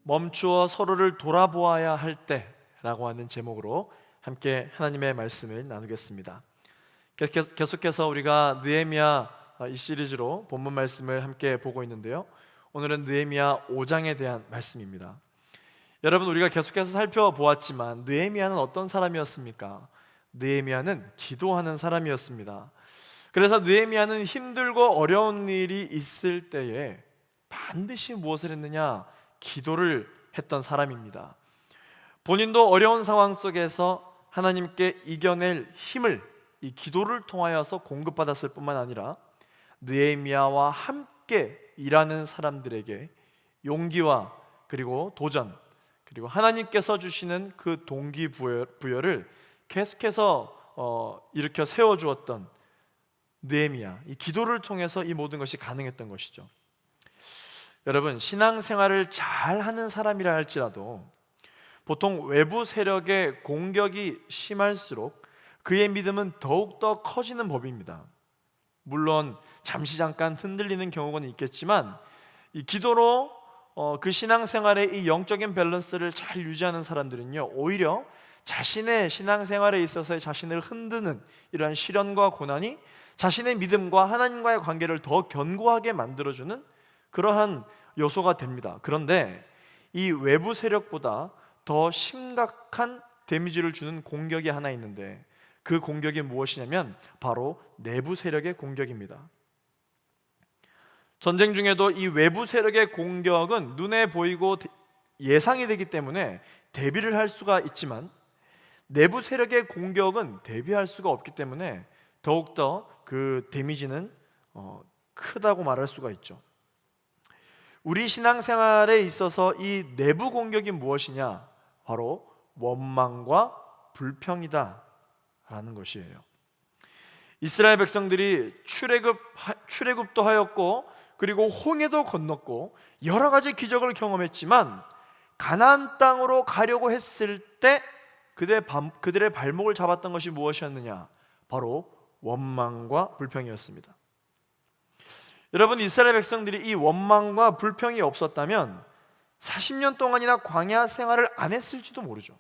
멈추어 서로를 돌아보아야 할 때라고 하는 제목으로 함께 하나님의 말씀을 나누겠습니다. 계속해서 우리가 느헤미야 이 시리즈로 본문 말씀을 함께 보고 있는데요, 오늘은 느헤미야 5장에 대한 말씀입니다. 여러분, 우리가 계속해서 살펴보았지만 느헤미야는 어떤 사람이었습니까? 느헤미야는 기도하는 사람이었습니다. 그래서 느헤미야는 힘들고 어려운 일이 있을 때에 반드시 무엇을 했느냐? 기도를 했던 사람입니다. 본인도 어려운 상황 속에서 하나님께 이겨낼 힘을 이 기도를 통하여서 공급받았을 뿐만 아니라 느헤미야와 함께 일하는 사람들에게 용기와 그리고 도전, 그리고 하나님께서 주시는 그 동기부여를 계속해서 일으켜 세워주었던 느헤미야, 이 기도를 통해서 이 모든 것이 가능했던 것이죠. 여러분, 신앙생활을 잘하는 사람이라 할지라도 보통 외부 세력의 공격이 심할수록 그의 믿음은 더욱더 커지는 법입니다. 물론 잠깐 흔들리는 경우는 있겠지만 이 기도로 그 신앙생활의 이 영적인 밸런스를 잘 유지하는 사람들은요, 오히려 자신의 신앙생활에 있어서의 자신을 흔드는 이러한 시련과 고난이 자신의 믿음과 하나님과의 관계를 더 견고하게 만들어주는 그러한 요소가 됩니다. 그런데 이 외부 세력보다 더 심각한 데미지를 주는 공격이 하나 있는데, 그 공격이 무엇이냐면 바로 내부 세력의 공격입니다. 전쟁 중에도 이 외부 세력의 공격은 눈에 보이고 예상이 되기 때문에 대비를 할 수가 있지만, 내부 세력의 공격은 대비할 수가 없기 때문에 더욱더 그 데미지는 크다고 말할 수가 있죠. 우리 신앙생활에 있어서 이 내부 공격이 무엇이냐? 바로 원망과 불평이다 라는 것이에요. 이스라엘 백성들이 출애굽도 하였고 그리고 홍해도 건넜고 여러 가지 기적을 경험했지만 가나안 땅으로 가려고 했을 때 그들의 발목을 잡았던 것이 무엇이었느냐? 바로 원망과 불평이었습니다. 여러분, 이스라엘 백성들이 이 원망과 불평이 없었다면 40년 동안이나 광야 생활을 안 했을지도 모르죠.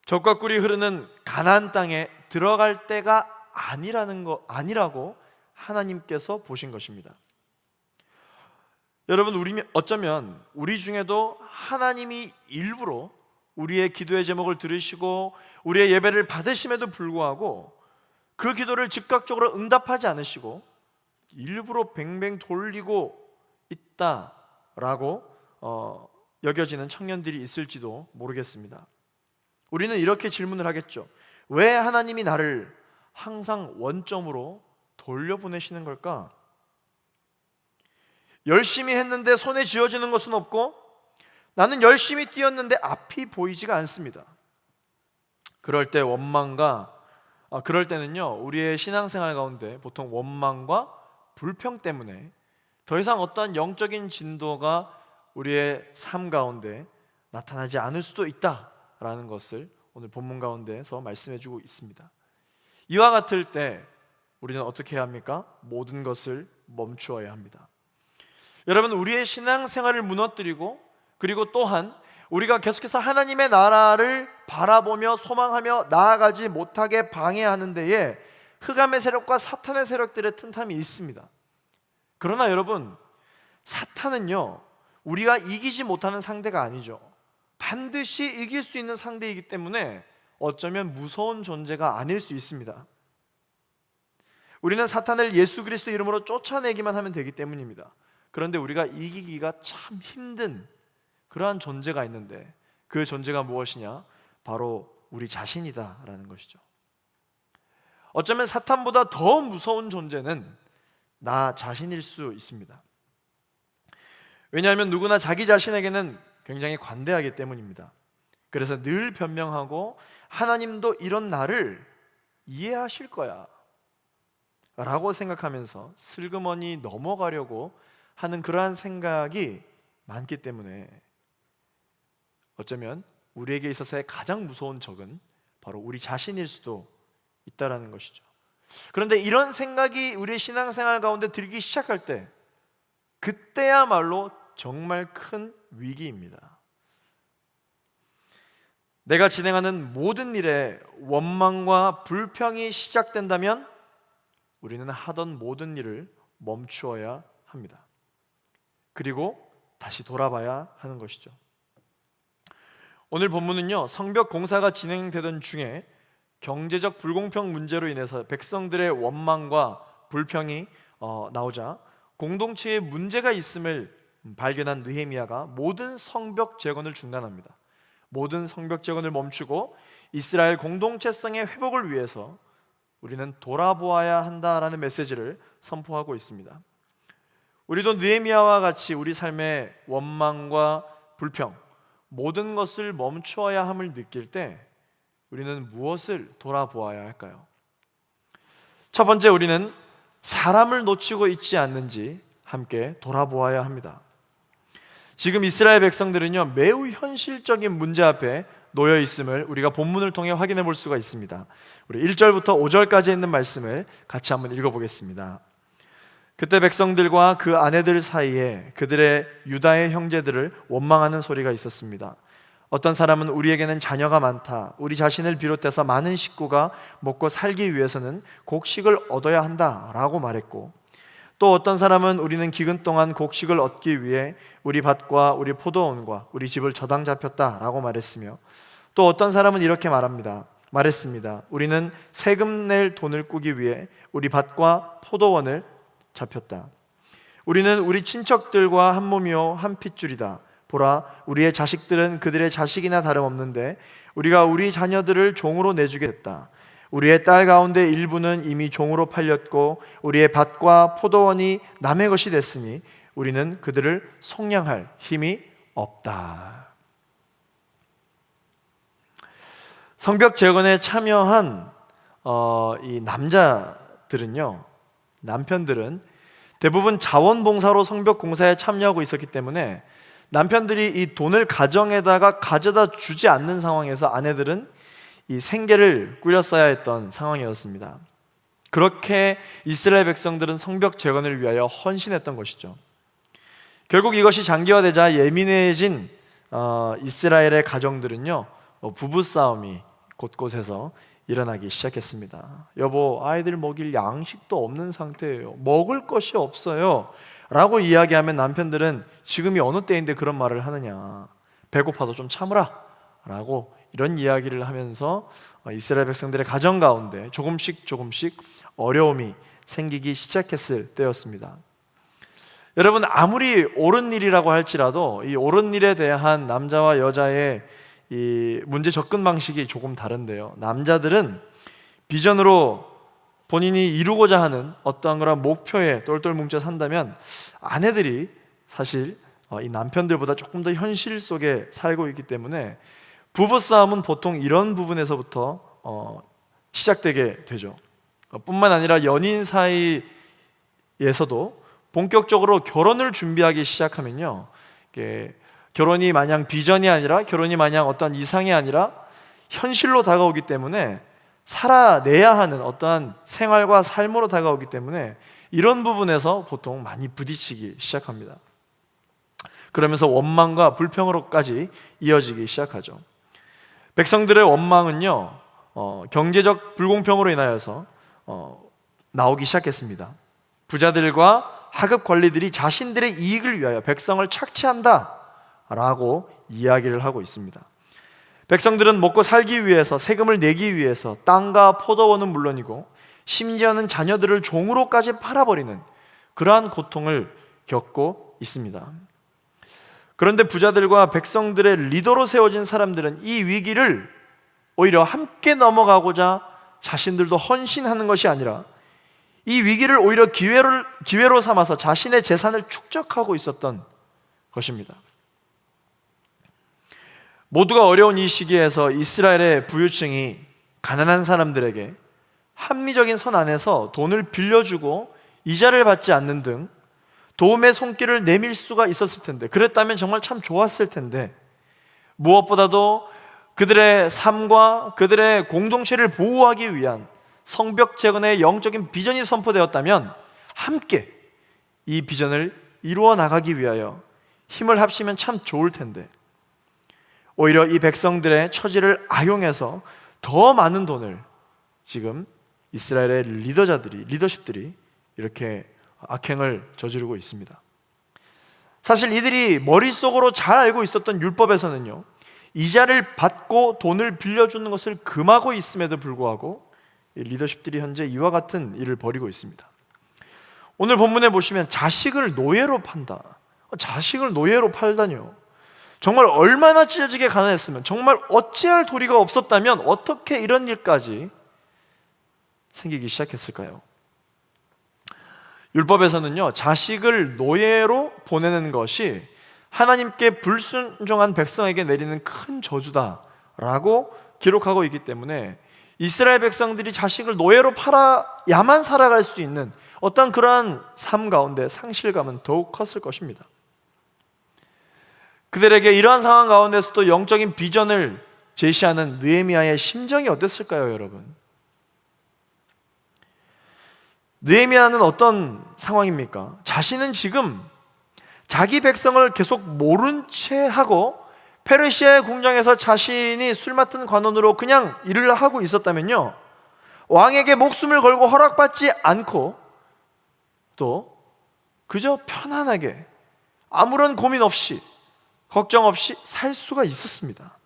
젖과 꿀이 흐르는 가나안 땅에 들어갈 때가 아니라고 하나님께서 보신 것입니다. 여러분, 어쩌면 우리 중에도 하나님이 일부러 우리의 기도의 제목을 들으시고 우리의 예배를 받으심에도 불구하고 그 기도를 즉각적으로 응답하지 않으시고 일부러 뱅뱅 돌리고 있다라고 여겨지는 청년들이 있을지도 모르겠습니다. 우리는 이렇게 질문을 하겠죠. 왜 하나님이 나를 항상 원점으로 돌려보내시는 걸까? 열심히 했는데 손에 쥐어지는 것은 없고 나는 열심히 뛰었는데 앞이 보이지가 않습니다. 그럴 때는요, 우리의 신앙생활 가운데 보통 원망과 불평 때문에 더 이상 어떠한 영적인 진도가 우리의 삶 가운데 나타나지 않을 수도 있다라는 것을 오늘 본문 가운데서 말씀해주고 있습니다. 이와 같을 때 우리는 어떻게 해야 합니까? 모든 것을 멈추어야 합니다. 여러분, 우리의 신앙생활을 무너뜨리고 그리고 또한 우리가 계속해서 하나님의 나라를 바라보며 소망하며 나아가지 못하게 방해하는 데에 흑암의 세력과 사탄의 세력들의 틈탐이 있습니다. 그러나 여러분, 사탄은요, 우리가 이기지 못하는 상대가 아니죠. 반드시 이길 수 있는 상대이기 때문에 어쩌면 무서운 존재가 아닐 수 있습니다. 우리는 사탄을 예수 그리스도 이름으로 쫓아내기만 하면 되기 때문입니다. 그런데 우리가 이기기가 참 힘든 그러한 존재가 있는데, 그 존재가 무엇이냐? 바로 우리 자신이다라는 것이죠. 어쩌면 사탄보다 더 무서운 존재는 나 자신일 수 있습니다. 왜냐하면 누구나 자기 자신에게는 굉장히 관대하기 때문입니다. 그래서 늘 변명하고 하나님도 이런 나를 이해하실 거야 라고 생각하면서 슬그머니 넘어가려고 하는 그러한 생각이 많기 때문에 어쩌면 우리에게 있어서의 가장 무서운 적은 바로 우리 자신일 수도 있다라는 것이죠. 그런데 이런 생각이 우리의 신앙생활 가운데 들기 시작할 때, 그때야말로 정말 큰 위기입니다. 내가 진행하는 모든 일에 원망과 불평이 시작된다면 우리는 하던 모든 일을 멈추어야 합니다. 그리고 다시 돌아봐야 하는 것이죠. 오늘 본문은요, 성벽 공사가 진행되던 중에 경제적 불공평 문제로 인해서 백성들의 원망과 불평이 나오자 공동체에 문제가 있음을 발견한 느헤미야가 모든 성벽 재건을 중단합니다. 모든 성벽 재건을 멈추고 이스라엘 공동체성의 회복을 위해서 우리는 돌아보아야 한다라는 메시지를 선포하고 있습니다. 우리도 느헤미야와 같이 우리 삶의 원망과 불평, 모든 것을 멈추어야 함을 느낄 때 우리는 무엇을 돌아보아야 할까요? 첫 번째, 우리는 사람을 놓치고 있지 않는지 함께 돌아보아야 합니다. 지금 이스라엘 백성들은요, 매우 현실적인 문제 앞에 놓여 있음을 우리가 본문을 통해 확인해 볼 수가 있습니다. 우리 1절부터 5절까지 있는 말씀을 같이 한번 읽어보겠습니다. 그때 백성들과 그 아내들 사이에 그들의 유다의 형제들을 원망하는 소리가 있었습니다. 어떤 사람은 우리에게는 자녀가 많다, 우리 자신을 비롯해서 많은 식구가 먹고 살기 위해서는 곡식을 얻어야 한다라고 말했고, 또 어떤 사람은 우리는 기근 동안 곡식을 얻기 위해 우리 밭과 우리 포도원과 우리 집을 저당 잡혔다라고 말했으며, 또 어떤 사람은 이렇게 말했습니다. 우리는 세금 낼 돈을 꾸기 위해 우리 밭과 포도원을 잡혔다. 우리는 우리 친척들과 한 몸이요 한 핏줄이다. 보라, 우리의 자식들은 그들의 자식이나 다름없는데 우리가 우리 자녀들을 종으로 내주게 됐다. 우리의 딸 가운데 일부는 이미 종으로 팔렸고 우리의 밭과 포도원이 남의 것이 됐으니 우리는 그들을 속량할 힘이 없다. 성벽 재건에 참여한 이 남편들은 대부분 자원봉사로 성벽 공사에 참여하고 있었기 때문에 남편들이 이 돈을 가정에다가 가져다 주지 않는 상황에서 아내들은 이 생계를 꾸렸어야 했던 상황이었습니다. 그렇게 이스라엘 백성들은 성벽 재건을 위하여 헌신했던 것이죠. 결국 이것이 장기화되자 예민해진 이스라엘의 가정들은요, 부부싸움이 곳곳에서 일어나기 시작했습니다. 여보, 아이들 먹일 양식도 없는 상태예요. 먹을 것이 없어요 라고 이야기하면 남편들은 지금이 어느 때인데 그런 말을 하느냐, 배고파도 좀 참으라 라고 이런 이야기를 하면서 이스라엘 백성들의 가정 가운데 조금씩 어려움이 생기기 시작했을 때였습니다. 여러분, 아무리 옳은 일이라고 할지라도 이 옳은 일에 대한 남자와 여자의 이 문제 접근 방식이 조금 다른데요, 남자들은 비전으로 본인이 이루고자 하는 어떠한 그런 목표에 똘똘 뭉쳐 산다면 아내들이 사실 이 남편들보다 조금 더 현실 속에 살고 있기 때문에 부부싸움은 보통 이런 부분에서부터 시작되게 되죠. 뿐만 아니라 연인 사이에서도 본격적으로 결혼을 준비하기 시작하면요, 결혼이 마냥 비전이 아니라, 결혼이 마냥 어떤 이상이 아니라 현실로 다가오기 때문에, 살아내야 하는 어떠한 생활과 삶으로 다가오기 때문에 이런 부분에서 보통 많이 부딪히기 시작합니다. 그러면서 원망과 불평으로까지 이어지기 시작하죠. 백성들의 원망은요, 경제적 불공평으로 인하여서 나오기 시작했습니다. 부자들과 하급 관리들이 자신들의 이익을 위하여 백성을 착취한다 라고 이야기를 하고 있습니다. 백성들은 먹고 살기 위해서, 세금을 내기 위해서 땅과 포도원은 물론이고 심지어는 자녀들을 종으로까지 팔아버리는 그러한 고통을 겪고 있습니다. 그런데 부자들과 백성들의 리더로 세워진 사람들은 이 위기를 오히려 함께 넘어가고자 자신들도 헌신하는 것이 아니라 이 위기를 오히려 기회로 삼아서 자신의 재산을 축적하고 있었던 것입니다. 모두가 어려운 이 시기에서 이스라엘의 부유층이 가난한 사람들에게 합리적인 선 안에서 돈을 빌려주고 이자를 받지 않는 등 도움의 손길을 내밀 수가 있었을 텐데, 그랬다면 정말 참 좋았을 텐데, 무엇보다도 그들의 삶과 그들의 공동체를 보호하기 위한 성벽 재건의 영적인 비전이 선포되었다면 함께 이 비전을 이루어 나가기 위하여 힘을 합치면 참 좋을 텐데 오히려 이 백성들의 처지를 악용해서 더 많은 돈을 지금 이스라엘의 리더십들이 이렇게 악행을 저지르고 있습니다. 사실 이들이 머릿속으로 잘 알고 있었던 율법에서는요, 이자를 받고 돈을 빌려주는 것을 금하고 있음에도 불구하고 이 리더십들이 현재 이와 같은 일을 벌이고 있습니다. 오늘 본문에 보시면 자식을 노예로 판다. 자식을 노예로 팔다니요. 정말 얼마나 찢어지게 가난했으면, 정말 어찌할 도리가 없었다면 어떻게 이런 일까지 생기기 시작했을까요? 율법에서는요, 자식을 노예로 보내는 것이 하나님께 불순종한 백성에게 내리는 큰 저주다라고 기록하고 있기 때문에 이스라엘 백성들이 자식을 노예로 팔아야만 살아갈 수 있는 어떤 그러한 삶 가운데 상실감은 더욱 컸을 것입니다. 그들에게 이러한 상황 가운데서도 영적인 비전을 제시하는 느헤미야의 심정이 어땠을까요, 여러분? 느헤미야는 어떤 상황입니까? 자신은 지금 자기 백성을 계속 모른 채 하고 페르시아의 궁정에서 자신이 술 맡은 관원으로 그냥 일을 하고 있었다면요, 왕에게 목숨을 걸고 허락받지 않고 또 그저 편안하게 아무런 고민 없이 걱정 없이 살 수가 있었습니다.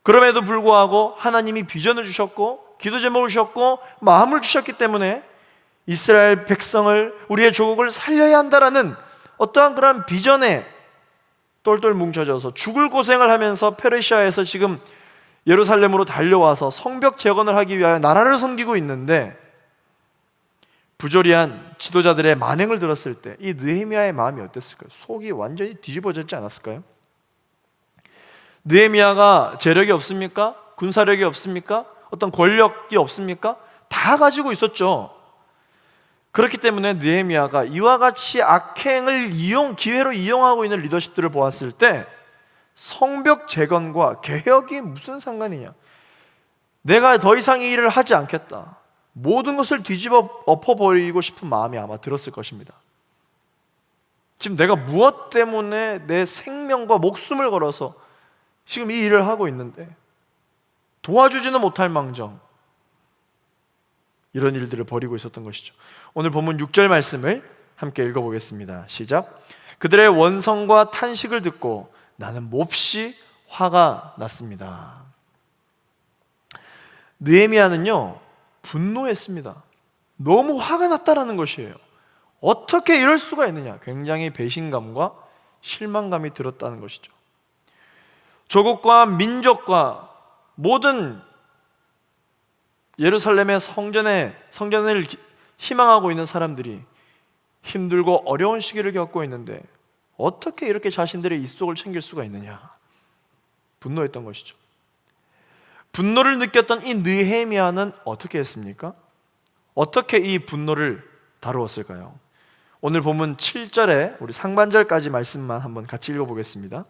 그럼에도 불구하고 하나님이 비전을 주셨고 기도 제목을 주셨고 마음을 주셨기 때문에 이스라엘 백성을, 우리의 조국을 살려야 한다라는 어떠한 그런 비전에 똘똘 뭉쳐져서 죽을 고생을 하면서 페르시아에서 지금 예루살렘으로 달려와서 성벽 재건을 하기 위하여 나라를 섬기고 있는데, 부조리한 지도자들의 만행을 들었을 때 이 느헤미야의 마음이 어땠을까요? 속이 완전히 뒤집어졌지 않았을까요? 느헤미야가 재력이 없습니까? 군사력이 없습니까? 어떤 권력이 없습니까? 다 가지고 있었죠. 그렇기 때문에 느헤미야가 이와 같이 악행을 기회로 이용하고 있는 리더십들을 보았을 때 성벽 재건과 개혁이 무슨 상관이냐, 내가 더 이상 이 일을 하지 않겠다, 모든 것을 뒤집어 엎어버리고 싶은 마음이 아마 들었을 것입니다. 지금 내가 무엇 때문에 내 생명과 목숨을 걸어서 지금 이 일을 하고 있는데 도와주지는 못할 망정 이런 일들을 벌이고 있었던 것이죠. 오늘 본문 6절 말씀을 함께 읽어보겠습니다. 시작. 그들의 원성과 탄식을 듣고 나는 몹시 화가 났습니다. 느헤미야는요, 분노했습니다. 너무 화가 났다라는 것이에요. 어떻게 이럴 수가 있느냐, 굉장히 배신감과 실망감이 들었다는 것이죠. 조국과 민족과 모든 예루살렘의 성전을 희망하고 있는 사람들이 힘들고 어려운 시기를 겪고 있는데 어떻게 이렇게 자신들의 입속을 챙길 수가 있느냐, 분노했던 것이죠. 분노를 느꼈던 이 느헤미야는 어떻게 했습니까? 어떻게 이 분노를 다루었을까요? 오늘 본문 7절에 우리 상반절까지 말씀만 한번 같이 읽어보겠습니다.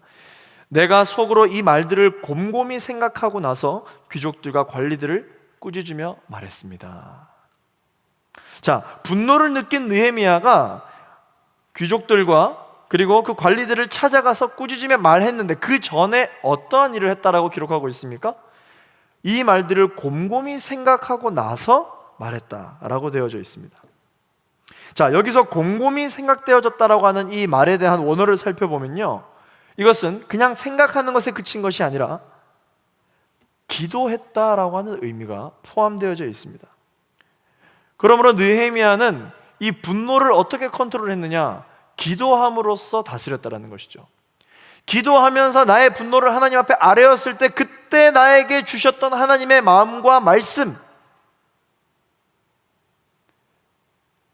내가 속으로 이 말들을 곰곰이 생각하고 나서 귀족들과 관리들을 꾸짖으며 말했습니다. 자, 분노를 느낀 느헤미야가 귀족들과 그리고 그 관리들을 찾아가서 꾸짖으며 말했는데 그 전에 어떠한 일을 했다라고 기록하고 있습니까? 이 말들을 곰곰이 생각하고 나서 말했다라고 되어져 있습니다. 자, 여기서 곰곰이 생각되어졌다라고 하는 이 말에 대한 원어를 살펴보면요, 이것은 그냥 생각하는 것에 그친 것이 아니라 기도했다라고 하는 의미가 포함되어져 있습니다. 그러므로 느헤미야는 이 분노를 어떻게 컨트롤했느냐, 기도함으로써 다스렸다라는 것이죠. 기도하면서 나의 분노를 하나님 앞에 아뢰었을 때 그때 나에게 주셨던 하나님의 마음과 말씀,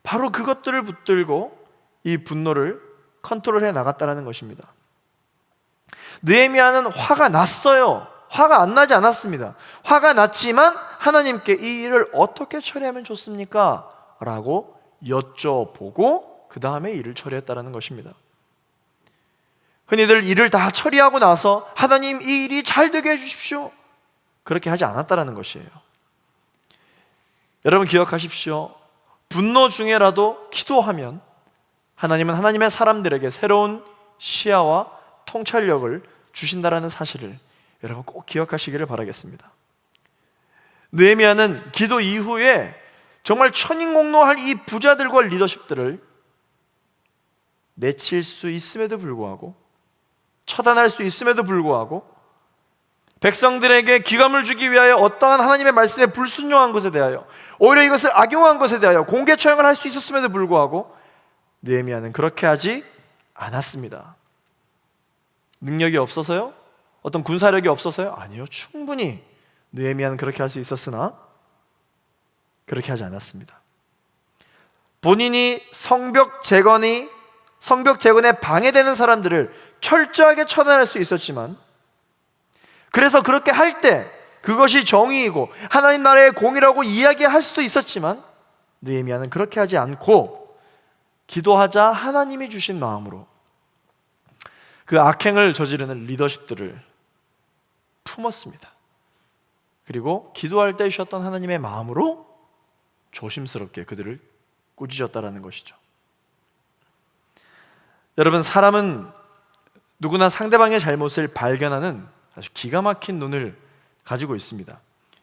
바로 그것들을 붙들고 이 분노를 컨트롤해 나갔다는 것입니다. 느헤미야는 화가 났어요. 화가 안 나지 않았습니다. 화가 났지만 하나님께 이 일을 어떻게 처리하면 좋습니까? 라고 여쭤보고 그 다음에 일을 처리했다는 것입니다. 흔히들 일을 다 처리하고 나서 하나님 이 일이 잘 되게 해주십시오, 그렇게 하지 않았다는 것이에요. 여러분 기억하십시오. 분노 중에라도 기도하면 하나님은 하나님의 사람들에게 새로운 시야와 통찰력을 주신다라는 사실을 여러분 꼭 기억하시기를 바라겠습니다. 느헤미야는 기도 이후에 정말 천인공노할 이 부자들과 리더십들을 내칠 수 있음에도 불구하고, 처단할 수 있음에도 불구하고, 백성들에게 기감을 주기 위하여 어떠한 하나님의 말씀에 불순종한 것에 대하여, 오히려 이것을 악용한 것에 대하여 공개 처형을 할 수 있었음에도 불구하고 느헤미야는 그렇게 하지 않았습니다. 능력이 없어서요? 어떤 군사력이 없어서요? 아니요, 충분히 느헤미야는 그렇게 할 수 있었으나 그렇게 하지 않았습니다. 본인이 성벽 재건에 방해되는 사람들을 철저하게 처단할 수 있었지만, 그래서 그렇게 할 때 그것이 정의이고 하나님 나라의 공의라고 이야기할 수도 있었지만, 느헤미야는 그렇게 하지 않고 기도하자 하나님이 주신 마음으로 그 악행을 저지르는 리더십들을 품었습니다. 그리고 기도할 때 주셨던 하나님의 마음으로 조심스럽게 그들을 꾸짖었다라는 것이죠. 여러분, 사람은 누구나 상대방의 잘못을 발견하는 아주 기가 막힌 눈을 가지고 있습니다.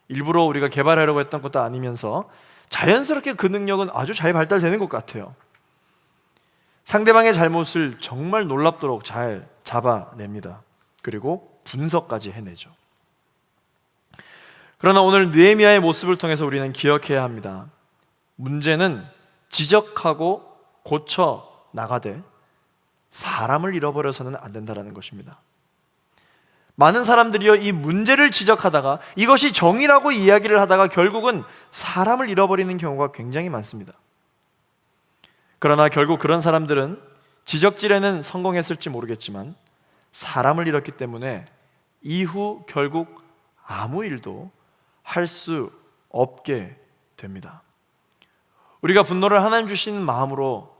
일부러 우리가 개발하려고 했던 것도 아니면서 자연스럽게 그 능력은 아주 잘 발달되는 것 같아요. 상대방의 잘못을 정말 놀랍도록 잘 잡아냅니다. 그리고 분석까지 해내죠. 그러나 오늘 느헤미야의 모습을 통해서 우리는 기억해야 합니다. 문제는 지적하고 고쳐 나가되 사람을 잃어버려서는 안 된다는 것입니다. 많은 사람들이요, 이 문제를 지적하다가 이것이 정의라고 이야기를 하다가 결국은 사람을 잃어버리는 경우가 굉장히 많습니다. 그러나 결국 그런 사람들은 지적질에는 성공했을지 모르겠지만 사람을 잃었기 때문에 이후 결국 아무 일도 할 수 없게 됩니다. 우리가 분노를 하나님 주신 마음으로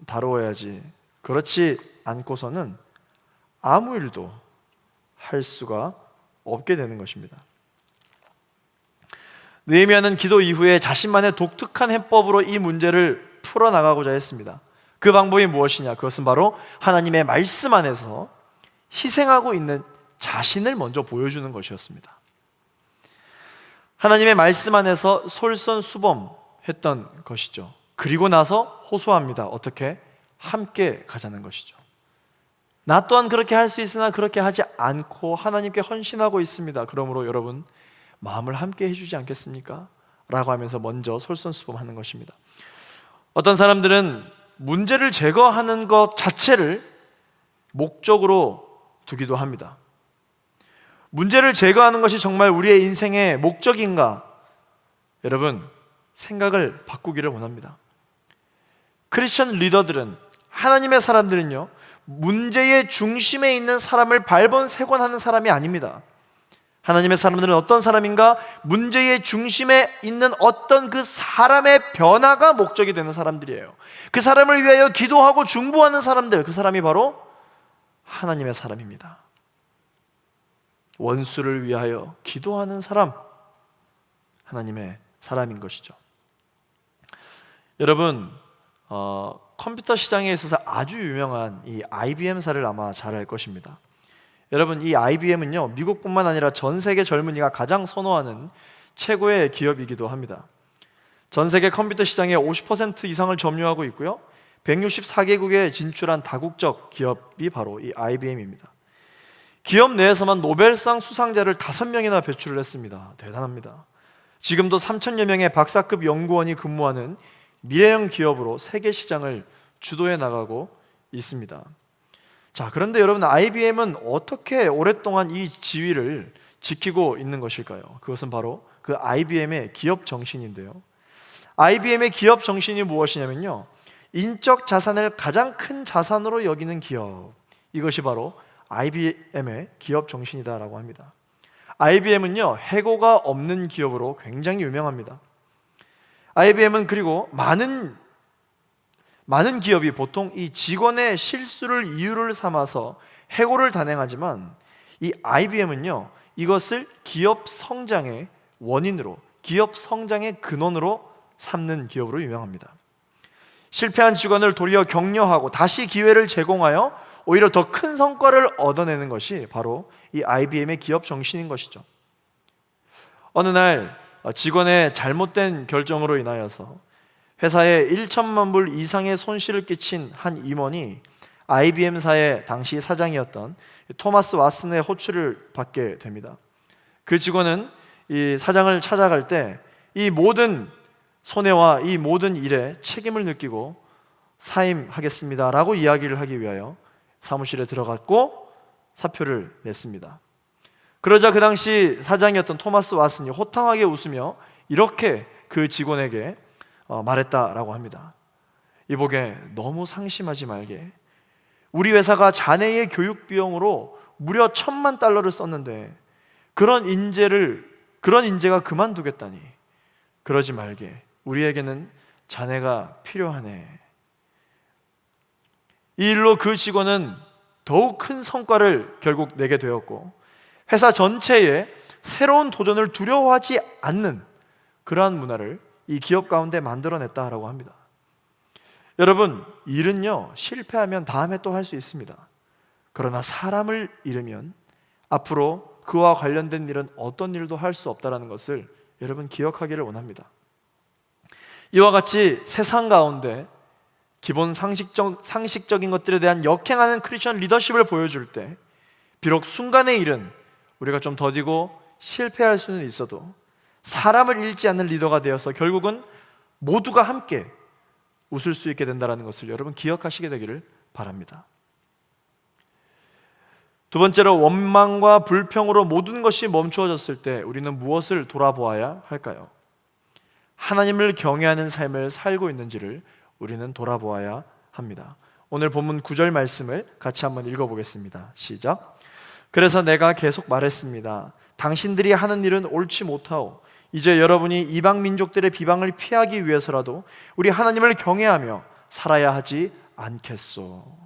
다루어야지, 그렇지 않고서는 아무 일도 할 수가 없게 되는 것입니다. 느헤미야는 기도 이후에 자신만의 독특한 해법으로 이 문제를 풀어나가고자 했습니다. 그 방법이 무엇이냐? 그것은 바로 하나님의 말씀 안에서 희생하고 있는 자신을 먼저 보여주는 것이었습니다. 하나님의 말씀 안에서 솔선수범했던 것이죠. 그리고 나서 호소합니다. 어떻게? 함께 가자는 것이죠. 나 또한 그렇게 할 수 있으나 그렇게 하지 않고 하나님께 헌신하고 있습니다. 그러므로 여러분 마음을 함께 해주지 않겠습니까? 라고 하면서 먼저 솔선수범하는 것입니다. 어떤 사람들은 문제를 제거하는 것 자체를 목적으로 두기도 합니다. 문제를 제거하는 것이 정말 우리의 인생의 목적인가? 여러분, 생각을 바꾸기를 원합니다. 크리스천 리더들은, 하나님의 사람들은요, 문제의 중심에 있는 사람을 발본색원하는 사람이 아닙니다. 하나님의 사람들은 어떤 사람인가? 문제의 중심에 있는 어떤 그 사람의 변화가 목적이 되는 사람들이에요. 그 사람을 위하여 기도하고 중보하는 사람들, 그 사람이 바로 하나님의 사람입니다. 원수를 위하여 기도하는 사람, 하나님의 사람인 것이죠. 여러분, 컴퓨터 시장에 있어서 아주 유명한 이 IBM사를 아마 잘 알 것입니다. 여러분, 이 IBM은요, 미국뿐만 아니라 전 세계 젊은이가 가장 선호하는 최고의 기업이기도 합니다. 전 세계 컴퓨터 시장의 50% 이상을 점유하고 있고요, 164개국에 진출한 다국적 기업이 바로 이 IBM입니다. 기업 내에서만 노벨상 수상자를 5명이나 배출을 했습니다. 대단합니다. 지금도 3,000여 명의 박사급 연구원이 근무하는 미래형 기업으로 세계 시장을 주도해 나가고 있습니다. 자, 그런데 여러분, IBM은 어떻게 오랫동안 이 지위를 지키고 있는 것일까요? 그것은 바로 그 IBM의 기업 정신인데요. IBM의 기업 정신이 무엇이냐면요, 인적 자산을 가장 큰 자산으로 여기는 기업, 이것이 바로 IBM의 기업 정신이다라고 합니다. IBM은요, 해고가 없는 기업으로 굉장히 유명합니다. IBM은 그리고 많은 기업이 보통 이 직원의 실수를 이유를 삼아서 해고를 단행하지만, 이 IBM은요, 이것을 기업 성장의 원인으로, 기업 성장의 근원으로 삼는 기업으로 유명합니다. 실패한 직원을 도리어 격려하고 다시 기회를 제공하여 오히려 더 큰 성과를 얻어내는 것이 바로 이 IBM의 기업 정신인 것이죠. 어느 날 직원의 잘못된 결정으로 인하여서 회사에 1천만 불 이상의 손실을 끼친 한 임원이 IBM사의 당시 사장이었던 토마스 왓슨의 호출을 받게 됩니다. 그 직원은 이 사장을 찾아갈 때 이 모든 손해와 이 모든 일에 책임을 느끼고 사임하겠습니다 라고 이야기를 하기 위하여 사무실에 들어갔고 사표를 냈습니다. 그러자 그 당시 사장이었던 토마스 왓슨이 호탕하게 웃으며 이렇게 그 직원에게 말했다라고 합니다. 이보게, 너무 상심하지 말게. 우리 회사가 자네의 교육 비용으로 무려 $1,000만 썼는데 그런 인재가 그만두겠다니. 그러지 말게. 우리에게는 자네가 필요하네. 이 일로 그 직원은 더욱 큰 성과를 결국 내게 되었고 회사 전체에 새로운 도전을 두려워하지 않는 그러한 문화를 이 기업 가운데 만들어냈다라고 합니다. 여러분, 일은요, 실패하면 다음에 또 할 수 있습니다. 그러나 사람을 잃으면 앞으로 그와 관련된 일은 어떤 일도 할 수 없다는 것을 여러분 기억하기를 원합니다. 이와 같이 세상 가운데 기본 상식적인 것들에 대한 역행하는 크리스천 리더십을 보여줄 때 비록 순간의 일은 우리가 좀 더디고 실패할 수는 있어도 사람을 잃지 않는 리더가 되어서 결국은 모두가 함께 웃을 수 있게 된다는 것을 여러분 기억하시게 되기를 바랍니다. 두 번째로, 원망과 불평으로 모든 것이 멈추어졌을 때 우리는 무엇을 돌아보아야 할까요? 하나님을 경외하는 삶을 살고 있는지를 우리는 돌아보아야 합니다. 오늘 본문 9절 말씀을 같이 한번 읽어보겠습니다. 시작. 그래서 내가 계속 말했습니다. 당신들이 하는 일은 옳지 못하오. 이제 여러분이 이방 민족들의 비방을 피하기 위해서라도 우리 하나님을 경외하며 살아야 하지 않겠소.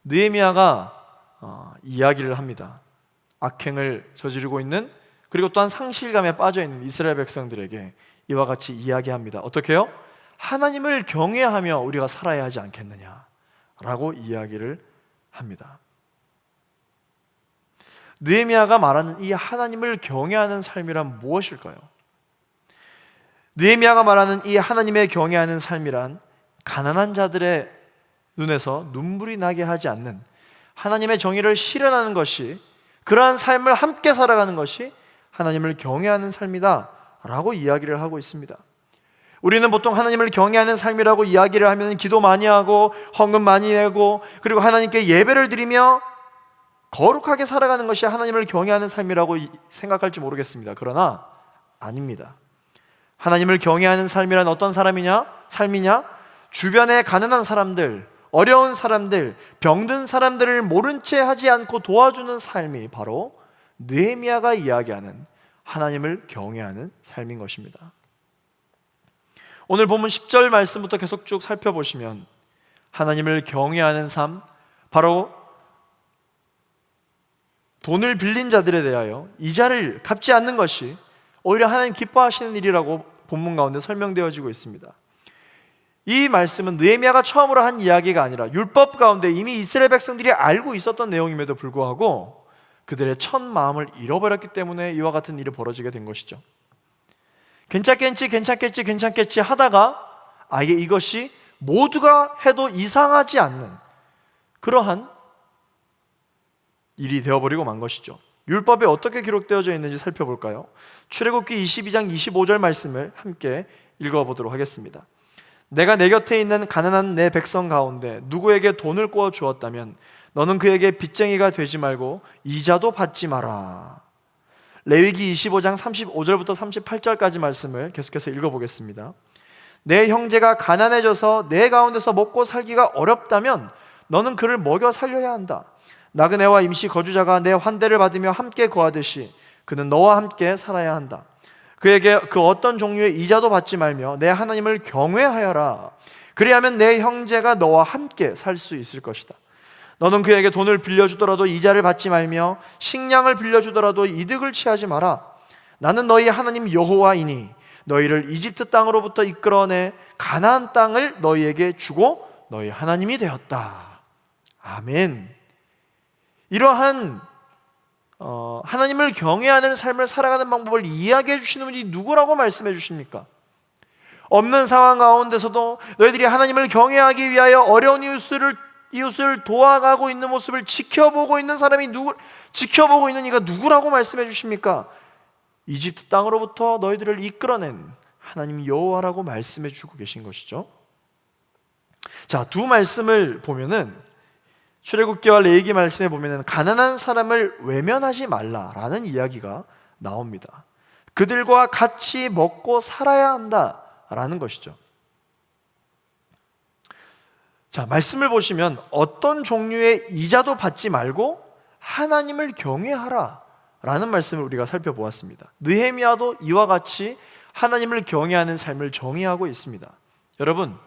느헤미야가 이야기를 합니다. 악행을 저지르고 있는, 그리고 또한 상실감에 빠져있는 이스라엘 백성들에게 이와 같이 이야기합니다. 어떻게 해요? 하나님을 경외하며 우리가 살아야 하지 않겠느냐라고 이야기를 합니다. 느헤미야가 말하는 이 하나님을 경외하는 삶이란 무엇일까요? 느헤미야가 말하는 이 하나님의 경외하는 삶이란 가난한 자들의 눈에서 눈물이 나게 하지 않는 하나님의 정의를 실현하는 것이, 그러한 삶을 함께 살아가는 것이 하나님을 경외하는 삶이다 라고 이야기를 하고 있습니다. 우리는 보통 하나님을 경외하는 삶이라고 이야기를 하면 기도 많이 하고 헌금 많이 내고 그리고 하나님께 예배를 드리며 거룩하게 살아가는 것이 하나님을 경외하는 삶이라고 생각할지 모르겠습니다. 그러나 아닙니다. 하나님을 경외하는 삶이란 어떤 삶이냐? 주변에 가난한 사람들, 어려운 사람들, 병든 사람들을 모른 채 하지 않고 도와주는 삶이 바로 느헤미야가 이야기하는 하나님을 경외하는 삶인 것입니다. 오늘 본문 10절 말씀부터 계속 쭉 살펴보시면 하나님을 경외하는 삶, 바로 돈을 빌린 자들에 대하여 이자를 갚지 않는 것이 오히려 하나님 기뻐하시는 일이라고 본문 가운데 설명되어지고 있습니다. 이 말씀은 느헤미야가 처음으로 한 이야기가 아니라 율법 가운데 이미 이스라엘 백성들이 알고 있었던 내용임에도 불구하고 그들의 첫 마음을 잃어버렸기 때문에 이와 같은 일이 벌어지게 된 것이죠. 괜찮겠지 하다가 아예 이것이 모두가 해도 이상하지 않는 그러한 일이 되어버리고 만 것이죠. 율법에 어떻게 기록되어져 있는지 살펴볼까요? 출애굽기 22장 25절 말씀을 함께 읽어보도록 하겠습니다. 내가 내 곁에 있는 가난한 내 백성 가운데 누구에게 돈을 꾸어 주었다면 너는 그에게 빚쟁이가 되지 말고 이자도 받지 마라. 레위기 25장 35절부터 38절까지 말씀을 계속해서 읽어보겠습니다. 내 형제가 가난해져서 내 가운데서 먹고 살기가 어렵다면 너는 그를 먹여 살려야 한다. 나그네와 임시 거주자가 내 환대를 받으며 함께 거하듯이 그는 너와 함께 살아야 한다. 그에게 그 어떤 종류의 이자도 받지 말며 내 하나님을 경외하여라. 그리하면 내 형제가 너와 함께 살 수 있을 것이다. 너는 그에게 돈을 빌려주더라도 이자를 받지 말며 식량을 빌려주더라도 이득을 취하지 마라. 나는 너희 하나님 여호와이니 너희를 이집트 땅으로부터 이끌어내 가나안 땅을 너희에게 주고 너희 하나님이 되었다 아멘. 이러한 하나님을 경외하는 삶을 살아가는 방법을 이야기해 주시는 분이 누구라고 말씀해 주십니까? 없는 상황 가운데서도 너희들이 하나님을 경외하기 위하여 어려운 이웃을 도와가고 있는 모습을 지켜보고 있는 지켜보고 있는 이가 누구라고 말씀해 주십니까? 이집트 땅으로부터 너희들을 이끌어낸 하나님 여호와라고 말씀해 주고 계신 것이죠. 자, 두 말씀을 보면은 출애굽기와 레위기 말씀에 보면은 가난한 사람을 외면하지 말라라는 이야기가 나옵니다. 그들과 같이 먹고 살아야 한다라는 것이죠. 자, 말씀을 보시면 어떤 종류의 이자도 받지 말고 하나님을 경외하라 라는 말씀을 우리가 살펴보았습니다. 느헤미야도 이와 같이 하나님을 경외하는 삶을 정의하고 있습니다. 여러분,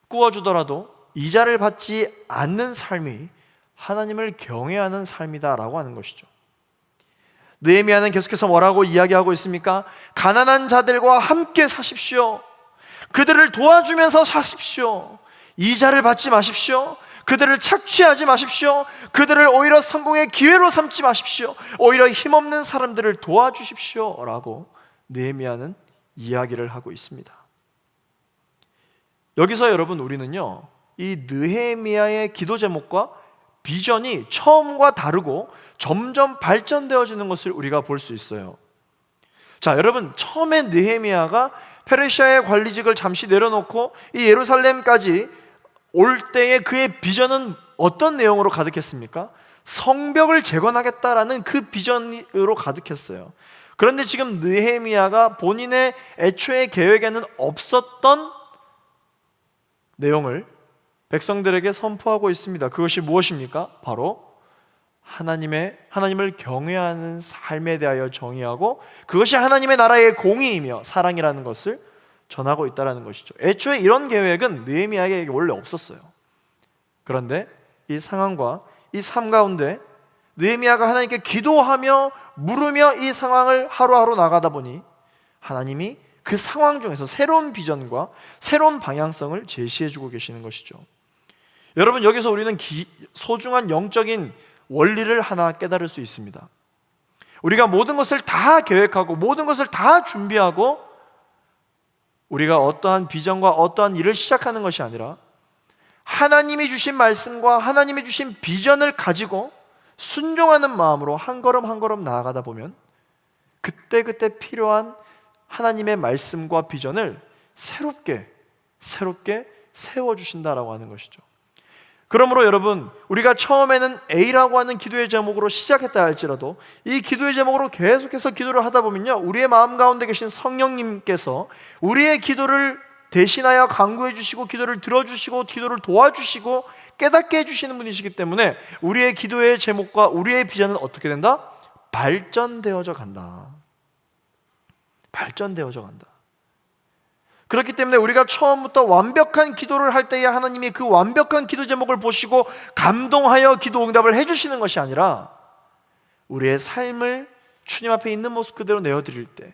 꾸어주더라도 이자를 받지 않는 삶이 하나님을 경외하는 삶이다라고 하는 것이죠. 느헤미야는 계속해서 뭐라고 이야기하고 있습니까? 가난한 자들과 함께 사십시오. 그들을 도와주면서 사십시오. 이자를 받지 마십시오. 그들을 착취하지 마십시오. 그들을 오히려 성공의 기회로 삼지 마십시오. 오히려 힘없는 사람들을 도와주십시오 라고 느헤미야는 이야기를 하고 있습니다. 여기서 여러분, 우리는요, 이 느헤미야의 기도 제목과 비전이 처음과 다르고 점점 발전되어지는 것을 우리가 볼 수 있어요. 자, 여러분, 처음에 느헤미야가 페르시아의 관리직을 잠시 내려놓고 이 예루살렘까지 올 때의 그의 비전은 어떤 내용으로 가득했습니까? 성벽을 재건하겠다라는 그 비전으로 가득했어요. 그런데 지금 느헤미야가 본인의 애초의 계획에는 없었던 내용을 백성들에게 선포하고 있습니다. 그것이 무엇입니까? 바로 하나님을 경외하는 삶에 대하여 정의하고 그것이 하나님의 나라의 공의이며 사랑이라는 것을 전하고 있다는 것이죠. 애초에 이런 계획은 느헤미야에게 원래 없었어요. 그런데 이 상황과 이 삶 가운데 느헤미야가 하나님께 기도하며 물으며 이 상황을 하루하루 나가다 보니 하나님이 그 상황 중에서 새로운 비전과 새로운 방향성을 제시해주고 계시는 것이죠. 여러분, 여기서 우리는 소중한 영적인 원리를 하나 깨달을 수 있습니다. 우리가 모든 것을 다 계획하고 모든 것을 다 준비하고 우리가 어떠한 비전과 어떠한 일을 시작하는 것이 아니라 하나님이 주신 말씀과 하나님이 주신 비전을 가지고 순종하는 마음으로 한 걸음 한 걸음 나아가다 보면 그때그때 필요한 하나님의 말씀과 비전을 새롭게 세워주신다라고 하는 것이죠. 그러므로 여러분, 우리가 처음에는 A라고 하는 기도의 제목으로 시작했다 할지라도 이 기도의 제목으로 계속해서 기도를 하다 보면요, 우리의 마음 가운데 계신 성령님께서 우리의 기도를 대신하여 간구해 주시고 기도를 들어주시고 기도를 도와주시고 깨닫게 해주시는 분이시기 때문에 우리의 기도의 제목과 우리의 비전은 어떻게 된다? 발전되어져 간다. 그렇기 때문에 우리가 처음부터 완벽한 기도를 할 때에 하나님이 그 완벽한 기도 제목을 보시고 감동하여 기도 응답을 해주시는 것이 아니라 우리의 삶을 주님 앞에 있는 모습 그대로 내어드릴 때,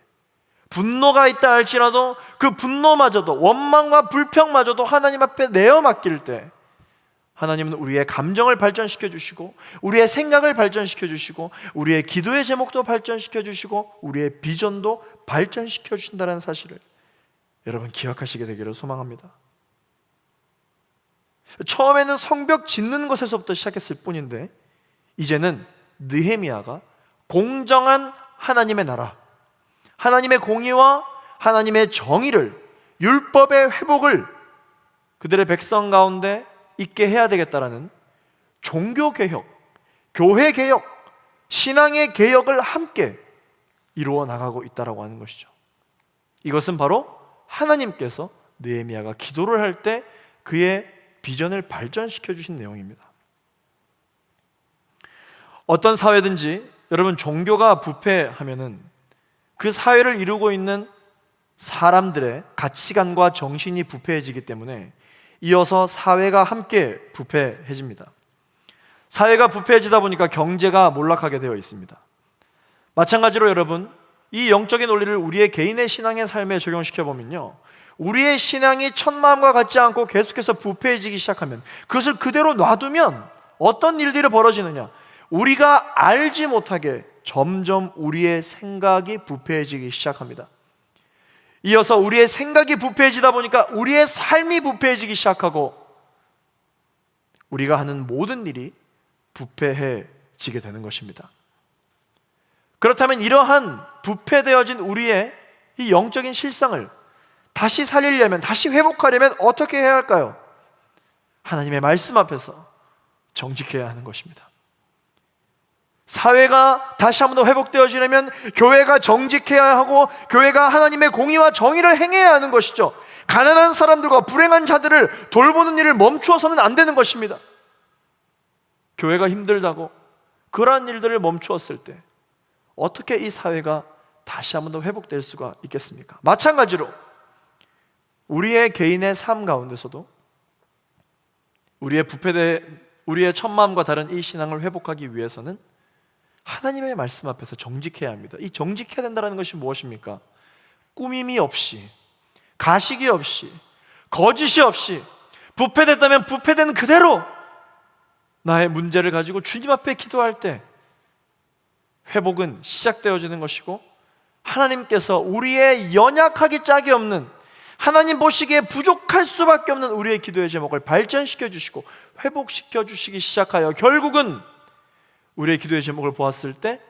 분노가 있다 할지라도 그 분노마저도, 원망과 불평마저도 하나님 앞에 내어 맡길 때 하나님은 우리의 감정을 발전시켜 주시고 우리의 생각을 발전시켜 주시고 우리의 기도의 제목도 발전시켜 주시고 우리의 비전도 발전시켜 주신다는 사실을 여러분 기억하시게 되기를 소망합니다. 처음에는 성벽 짓는 것에서부터 시작했을 뿐인데 이제는 느헤미야가 공정한 하나님의 나라, 하나님의 공의와 하나님의 정의를, 율법의 회복을 그들의 백성 가운데 있게 해야 되겠다라는 종교개혁, 교회개혁, 신앙의 개혁을 함께 이루어 나가고 있다라고 하는 것이죠. 이것은 바로 하나님께서 느헤미야가 기도를 할 때 그의 비전을 발전시켜 주신 내용입니다. 어떤 사회든지 여러분 종교가 부패하면은 그 사회를 이루고 있는 사람들의 가치관과 정신이 부패해지기 때문에 이어서 사회가 함께 부패해집니다. 사회가 부패해지다 보니까 경제가 몰락하게 되어 있습니다. 마찬가지로 여러분, 이 영적인 원리를 우리의 개인의 신앙의 삶에 적용시켜 보면요, 우리의 신앙이 첫 마음과 같지 않고 계속해서 부패해지기 시작하면, 그것을 그대로 놔두면 어떤 일들이 벌어지느냐? 우리가 알지 못하게 점점 우리의 생각이 부패해지기 시작합니다. 이어서 우리의 생각이 부패해지다 보니까 우리의 삶이 부패해지기 시작하고 우리가 하는 모든 일이 부패해지게 되는 것입니다. 그렇다면 이러한 부패되어진 우리의 이 영적인 실상을 다시 살리려면, 다시 회복하려면 어떻게 해야 할까요? 하나님의 말씀 앞에서 정직해야 하는 것입니다. 사회가 다시 한번 더 회복되어지려면 교회가 정직해야 하고 교회가 하나님의 공의와 정의를 행해야 하는 것이죠. 가난한 사람들과 불행한 자들을 돌보는 일을 멈추어서는 안 되는 것입니다. 교회가 힘들다고 그러한 일들을 멈추었을 때 어떻게 이 사회가 다시 한번 더 회복될 수가 있겠습니까? 마찬가지로 우리의 개인의 삶 가운데서도 우리의 첫마음과 다른 이 신앙을 회복하기 위해서는 하나님의 말씀 앞에서 정직해야 합니다. 이 정직해야 된다는 것이 무엇입니까? 꾸밈이 없이, 가식이 없이, 거짓이 없이, 부패됐다면 부패된 그대로 나의 문제를 가지고 주님 앞에 기도할 때 회복은 시작되어지는 것이고, 하나님께서 우리의 연약하기 짝이 없는, 하나님 보시기에 부족할 수밖에 없는 우리의 기도의 제목을 발전시켜 주시고 회복시켜 주시기 시작하여 결국은 우리의 기도의 제목을 보았을 때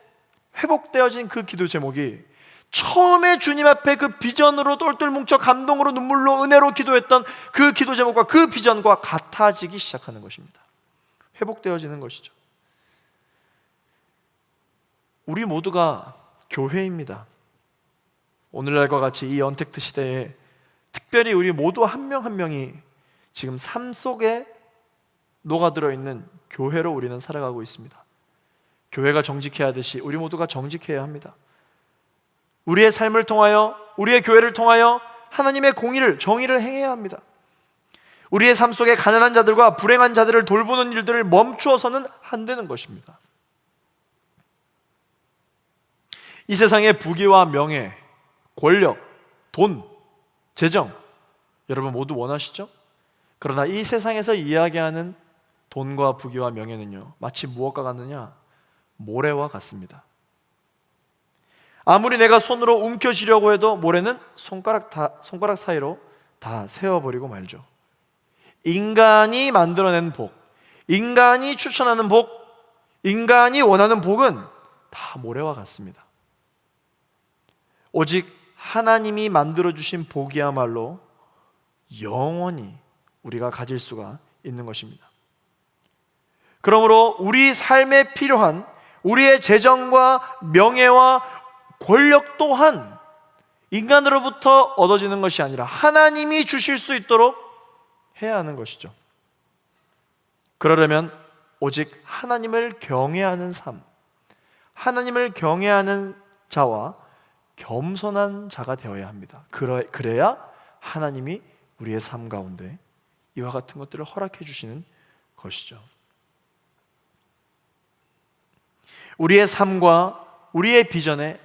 회복되어진 그 기도 제목이 처음에 주님 앞에 그 비전으로 똘똘 뭉쳐 감동으로 눈물로 은혜로 기도했던 그 기도 제목과 그 비전과 같아지기 시작하는 것입니다. 회복되어지는 것이죠. 우리 모두가 교회입니다. 오늘날과 같이 이 언택트 시대에 특별히 우리 모두 한 명 한 명이 지금 삶 속에 녹아들어 있는 교회로 우리는 살아가고 있습니다. 교회가 정직해야 하듯이 우리 모두가 정직해야 합니다. 우리의 삶을 통하여, 우리의 교회를 통하여 하나님의 공의를, 정의를 행해야 합니다. 우리의 삶 속에 가난한 자들과 불행한 자들을 돌보는 일들을 멈추어서는 안 되는 것입니다. 이 세상의 부귀와 명예, 권력, 돈, 재정, 여러분 모두 원하시죠? 그러나 이 세상에서 이야기하는 돈과 부귀와 명예는요, 마치 무엇과 같느냐? 모래와 같습니다. 아무리 내가 손으로 움켜쥐려고 해도 모래는 손가락 사이로 다 세워버리고 말죠. 인간이 만들어낸 복, 인간이 추천하는 복, 인간이 원하는 복은 다 모래와 같습니다. 오직 하나님이 만들어주신 복이야말로 영원히 우리가 가질 수가 있는 것입니다. 그러므로 우리 삶에 필요한 우리의 재정과 명예와 권력 또한 인간으로부터 얻어지는 것이 아니라 하나님이 주실 수 있도록 해야 하는 것이죠. 그러려면 오직 하나님을 경외하는 삶, 하나님을 경외하는 자와 겸손한 자가 되어야 합니다. 그래야 하나님이 우리의 삶 가운데 이와 같은 것들을 허락해 주시는 것이죠. 우리의 삶과 우리의 비전에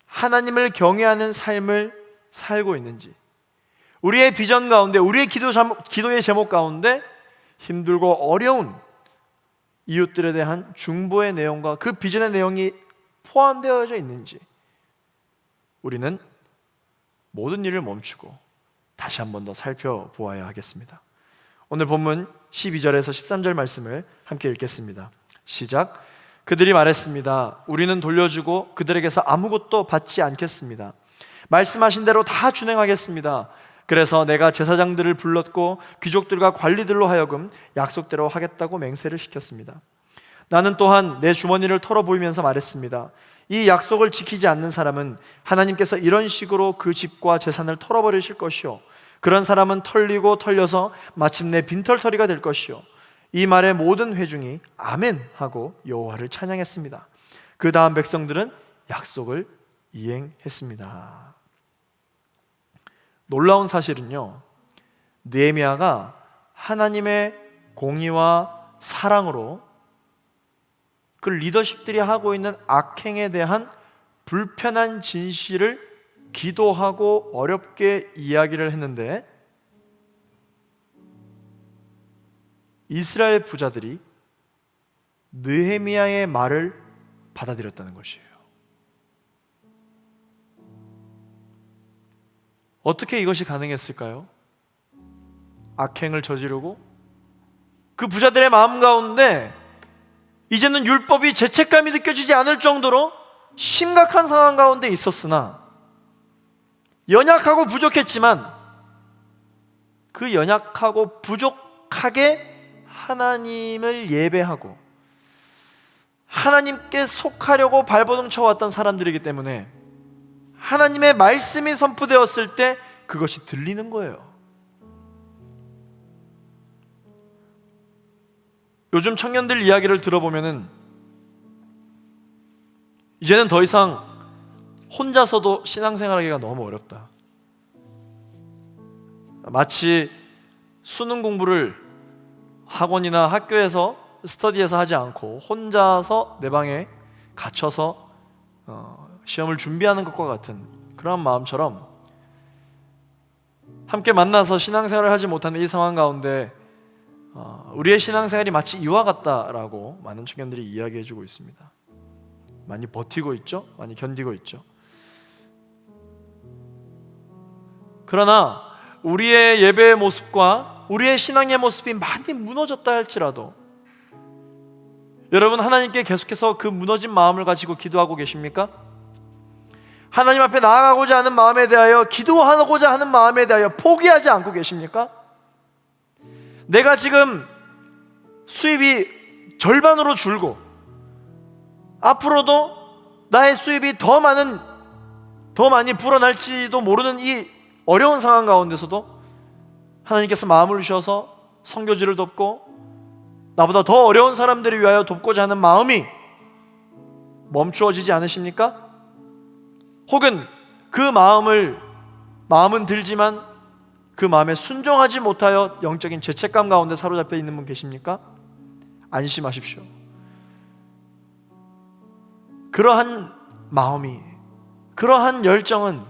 하나님을 경외하는 삶을 살고 있는지, 우리의 비전 가운데, 우리의 기도의 제목 가운데 힘들고 어려운 이웃들에 대한 중보의 내용과 그 비전의 내용이 포함되어져 있는지 우리는 모든 일을 멈추고 다시 한 번 더 살펴보아야 하겠습니다. 오늘 본문 12절에서 13절 말씀을 함께 읽겠습니다. 시작. 그들이 말했습니다. 우리는 돌려주고 그들에게서 아무것도 받지 않겠습니다. 말씀하신 대로 다 준행하겠습니다. 그래서 내가 제사장들을 불렀고 귀족들과 관리들로 하여금 약속대로 하겠다고 맹세를 시켰습니다. 나는 또한 내 주머니를 털어보이면서 말했습니다. 이 약속을 지키지 않는 사람은 하나님께서 이런 식으로 그 집과 재산을 털어버리실 것이요, 그런 사람은 털리고 털려서 마침내 빈털터리가 될 것이요. 이 말에 모든 회중이 아멘 하고 여호와를 찬양했습니다. 그 다음 백성들은 약속을 이행했습니다. 놀라운 사실은요, 느헤미야가 하나님의 공의와 사랑으로 그 리더십들이 하고 있는 악행에 대한 불편한 진실을 기도하고 어렵게 이야기를 했는데, 이스라엘 부자들이 느헤미야의 말을 받아들였다는 것이에요. 어떻게 이것이 가능했을까요? 악행을 저지르고 그 부자들의 마음 가운데 이제는 율법이 죄책감이 느껴지지 않을 정도로 심각한 상황 가운데 있었으나, 연약하고 부족했지만 그 연약하고 부족하게 하나님을 예배하고 하나님께 속하려고 발버둥 쳐왔던 사람들이기 때문에 하나님의 말씀이 선포되었을 때 그것이 들리는 거예요. 요즘 청년들 이야기를 들어보면은 이제는 더 이상 혼자서도 신앙생활하기가 너무 어렵다. 마치 수능 공부를 학원이나 학교에서 스터디에서 하지 않고 혼자서 내 방에 갇혀서 시험을 준비하는 것과 같은 그런 마음처럼, 함께 만나서 신앙생활을 하지 못하는 이 상황 가운데 우리의 신앙생활이 마치 이와 같다라고 많은 청년들이 이야기해주고 있습니다. 많이 버티고 있죠? 많이 견디고 있죠. 그러나 우리의 예배의 모습과 우리의 신앙의 모습이 많이 무너졌다 할지라도, 여러분 하나님께 계속해서 그 무너진 마음을 가지고 기도하고 계십니까? 하나님 앞에 나아가고자 하는 마음에 대하여, 기도하고자 하는 마음에 대하여 포기하지 않고 계십니까? 내가 지금 수입이 절반으로 줄고 앞으로도 나의 수입이 더 많이 불어날지도 모르는 이 어려운 상황 가운데서도 하나님께서 마음을 주셔서 선교지를 돕고 나보다 더 어려운 사람들을 위하여 돕고자 하는 마음이 멈추어지지 않으십니까? 혹은 그 마음은 들지만 그 마음에 순종하지 못하여 영적인 죄책감 가운데 사로잡혀 있는 분 계십니까? 안심하십시오. 그러한 마음이, 그러한 열정은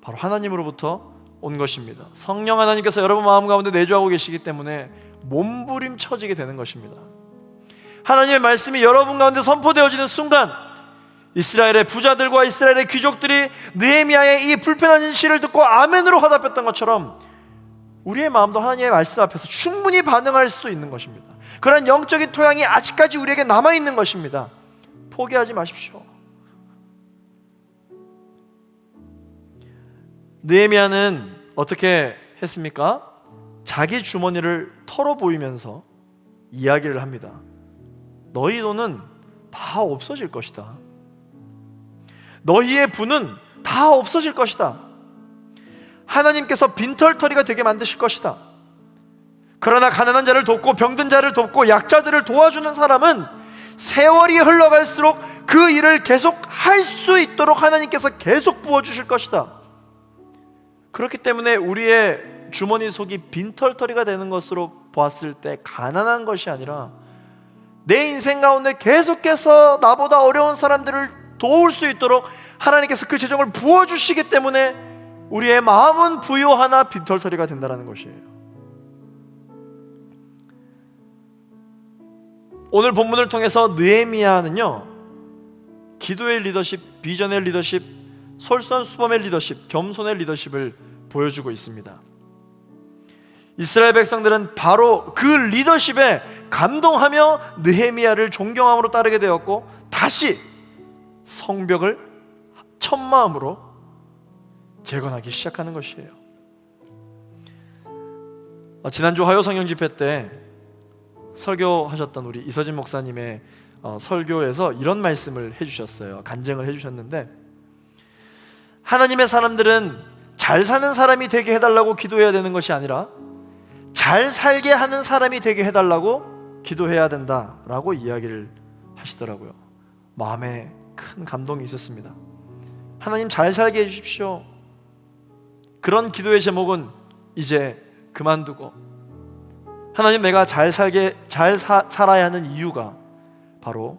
바로 하나님으로부터 온 것입니다. 성령 하나님께서 여러분 마음 가운데 내주하고 계시기 때문에 몸부림쳐지게 되는 것입니다. 하나님의 말씀이 여러분 가운데 선포되어지는 순간, 이스라엘의 부자들과 이스라엘의 귀족들이 느헤미야의 이 불편한 시를 듣고 아멘으로 화답했던 것처럼 우리의 마음도 하나님의 말씀 앞에서 충분히 반응할 수 있는 것입니다. 그런 영적인 토양이 아직까지 우리에게 남아있는 것입니다. 포기하지 마십시오. 느헤미야는 어떻게 했습니까? 자기 주머니를 털어 보이면서 이야기를 합니다. 너희 돈은 다 없어질 것이다. 너희의 부는 다 없어질 것이다. 하나님께서 빈털터리가 되게 만드실 것이다. 그러나 가난한 자를 돕고 병든 자를 돕고 약자들을 도와주는 사람은 세월이 흘러갈수록 그 일을 계속 할 수 있도록 하나님께서 계속 부어주실 것이다. 그렇기 때문에 우리의 주머니 속이 빈털터리가 되는 것으로 보았을 때 가난한 것이 아니라 내 인생 가운데 계속해서 나보다 어려운 사람들을 도울 수 있도록 하나님께서 그 재정을 부어주시기 때문에 우리의 마음은 부요하나 빈털터리가 된다는 것이에요. 오늘 본문을 통해서 느헤미야는요, 기도의 리더십, 비전의 리더십, 솔선수범의 리더십, 겸손의 리더십을 보여주고 있습니다. 이스라엘 백성들은 바로 그 리더십에 감동하며 느헤미야를 존경함으로 따르게 되었고, 다시 성벽을 첫마음으로 재건하기 시작하는 것이에요. 지난주 화요성령 집회 때 설교하셨던 우리 이서진 목사님의 설교에서 이런 말씀을 해주셨어요. 간증을 해주셨는데, 하나님의 사람들은 잘 사는 사람이 되게 해달라고 기도해야 되는 것이 아니라 잘 살게 하는 사람이 되게 해달라고 기도해야 된다라고 이야기를 하시더라고요. 마음에 큰 감동이 있었습니다. 하나님 잘 살게 해주십시오. 그런 기도의 제목은 이제 그만두고, 하나님 내가 잘 살아야 하는 이유가 바로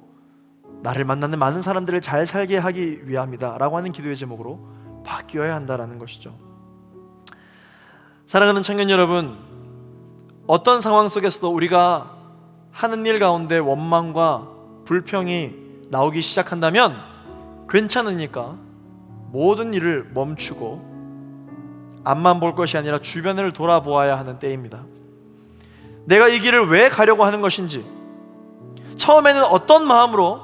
나를 만나는 많은 사람들을 잘 살게 하기 위함이다 라고 하는 기도의 제목으로 바뀌어야 한다라는 것이죠. 사랑하는 청년 여러분, 어떤 상황 속에서도 우리가 하는 일 가운데 원망과 불평이 나오기 시작한다면 괜찮으니까 모든 일을 멈추고 앞만 볼 것이 아니라 주변을 돌아보아야 하는 때입니다. 내가 이 길을 왜 가려고 하는 것인지, 처음에는 어떤 마음으로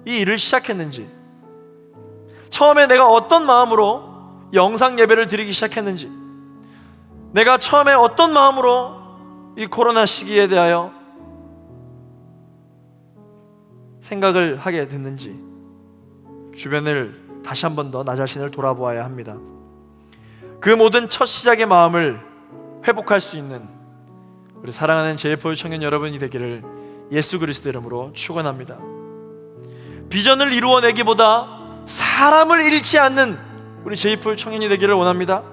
이 일을 시작했는지, 처음에 내가 어떤 마음으로 영상 예배를 드리기 시작했는지, 내가 처음에 어떤 마음으로 이 코로나 시기에 대하여 생각을 하게 됐는지, 주변을 다시 한 번 더 나 자신을 돌아보아야 합니다. 그 모든 첫 시작의 마음을 회복할 수 있는 우리 사랑하는 JFOU 청년 여러분이 되기를 예수 그리스도 이름으로 축원합니다. 비전을 이루어내기보다 사람을 잃지 않는 우리 JFOU 청년이 되기를 원합니다.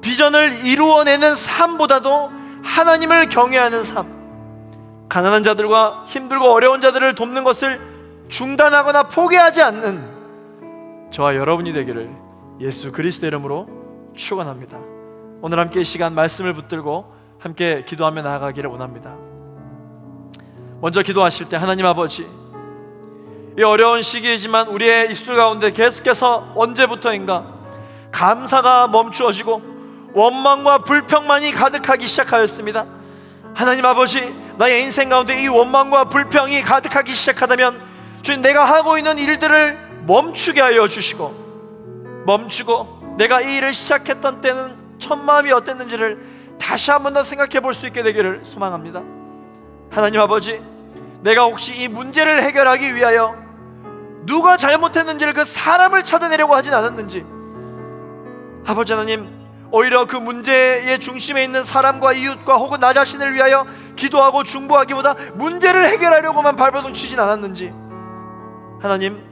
비전을 이루어내는 삶보다도 하나님을 경외하는 삶, 가난한 자들과 힘들고 어려운 자들을 돕는 것을 중단하거나 포기하지 않는 저와 여러분이 되기를 예수 그리스도 이름으로 축원합니다. 오늘 함께 이 시간 말씀을 붙들고 함께 기도하며 나아가기를 원합니다. 먼저 기도하실 때 하나님 아버지, 이 어려운 시기이지만 우리의 입술 가운데 계속해서 언제부터인가 감사가 멈추어지고 원망과 불평만이 가득하기 시작하였습니다. 하나님 아버지, 나의 인생 가운데 이 원망과 불평이 가득하기 시작하다면 주님, 내가 하고 있는 일들을 멈추게 하여 주시고, 멈추고 내가 이 일을 시작했던 때는 첫 마음이 어땠는지를 다시 한 번 더 생각해 볼 수 있게 되기를 소망합니다. 하나님 아버지, 내가 혹시 이 문제를 해결하기 위하여 누가 잘못했는지를, 그 사람을 찾아내려고 하진 않았는지, 아버지 하나님, 오히려 그 문제의 중심에 있는 사람과 이웃과 혹은 나 자신을 위하여 기도하고 중보하기보다 문제를 해결하려고만 발버둥 치진 않았는지, 하나님,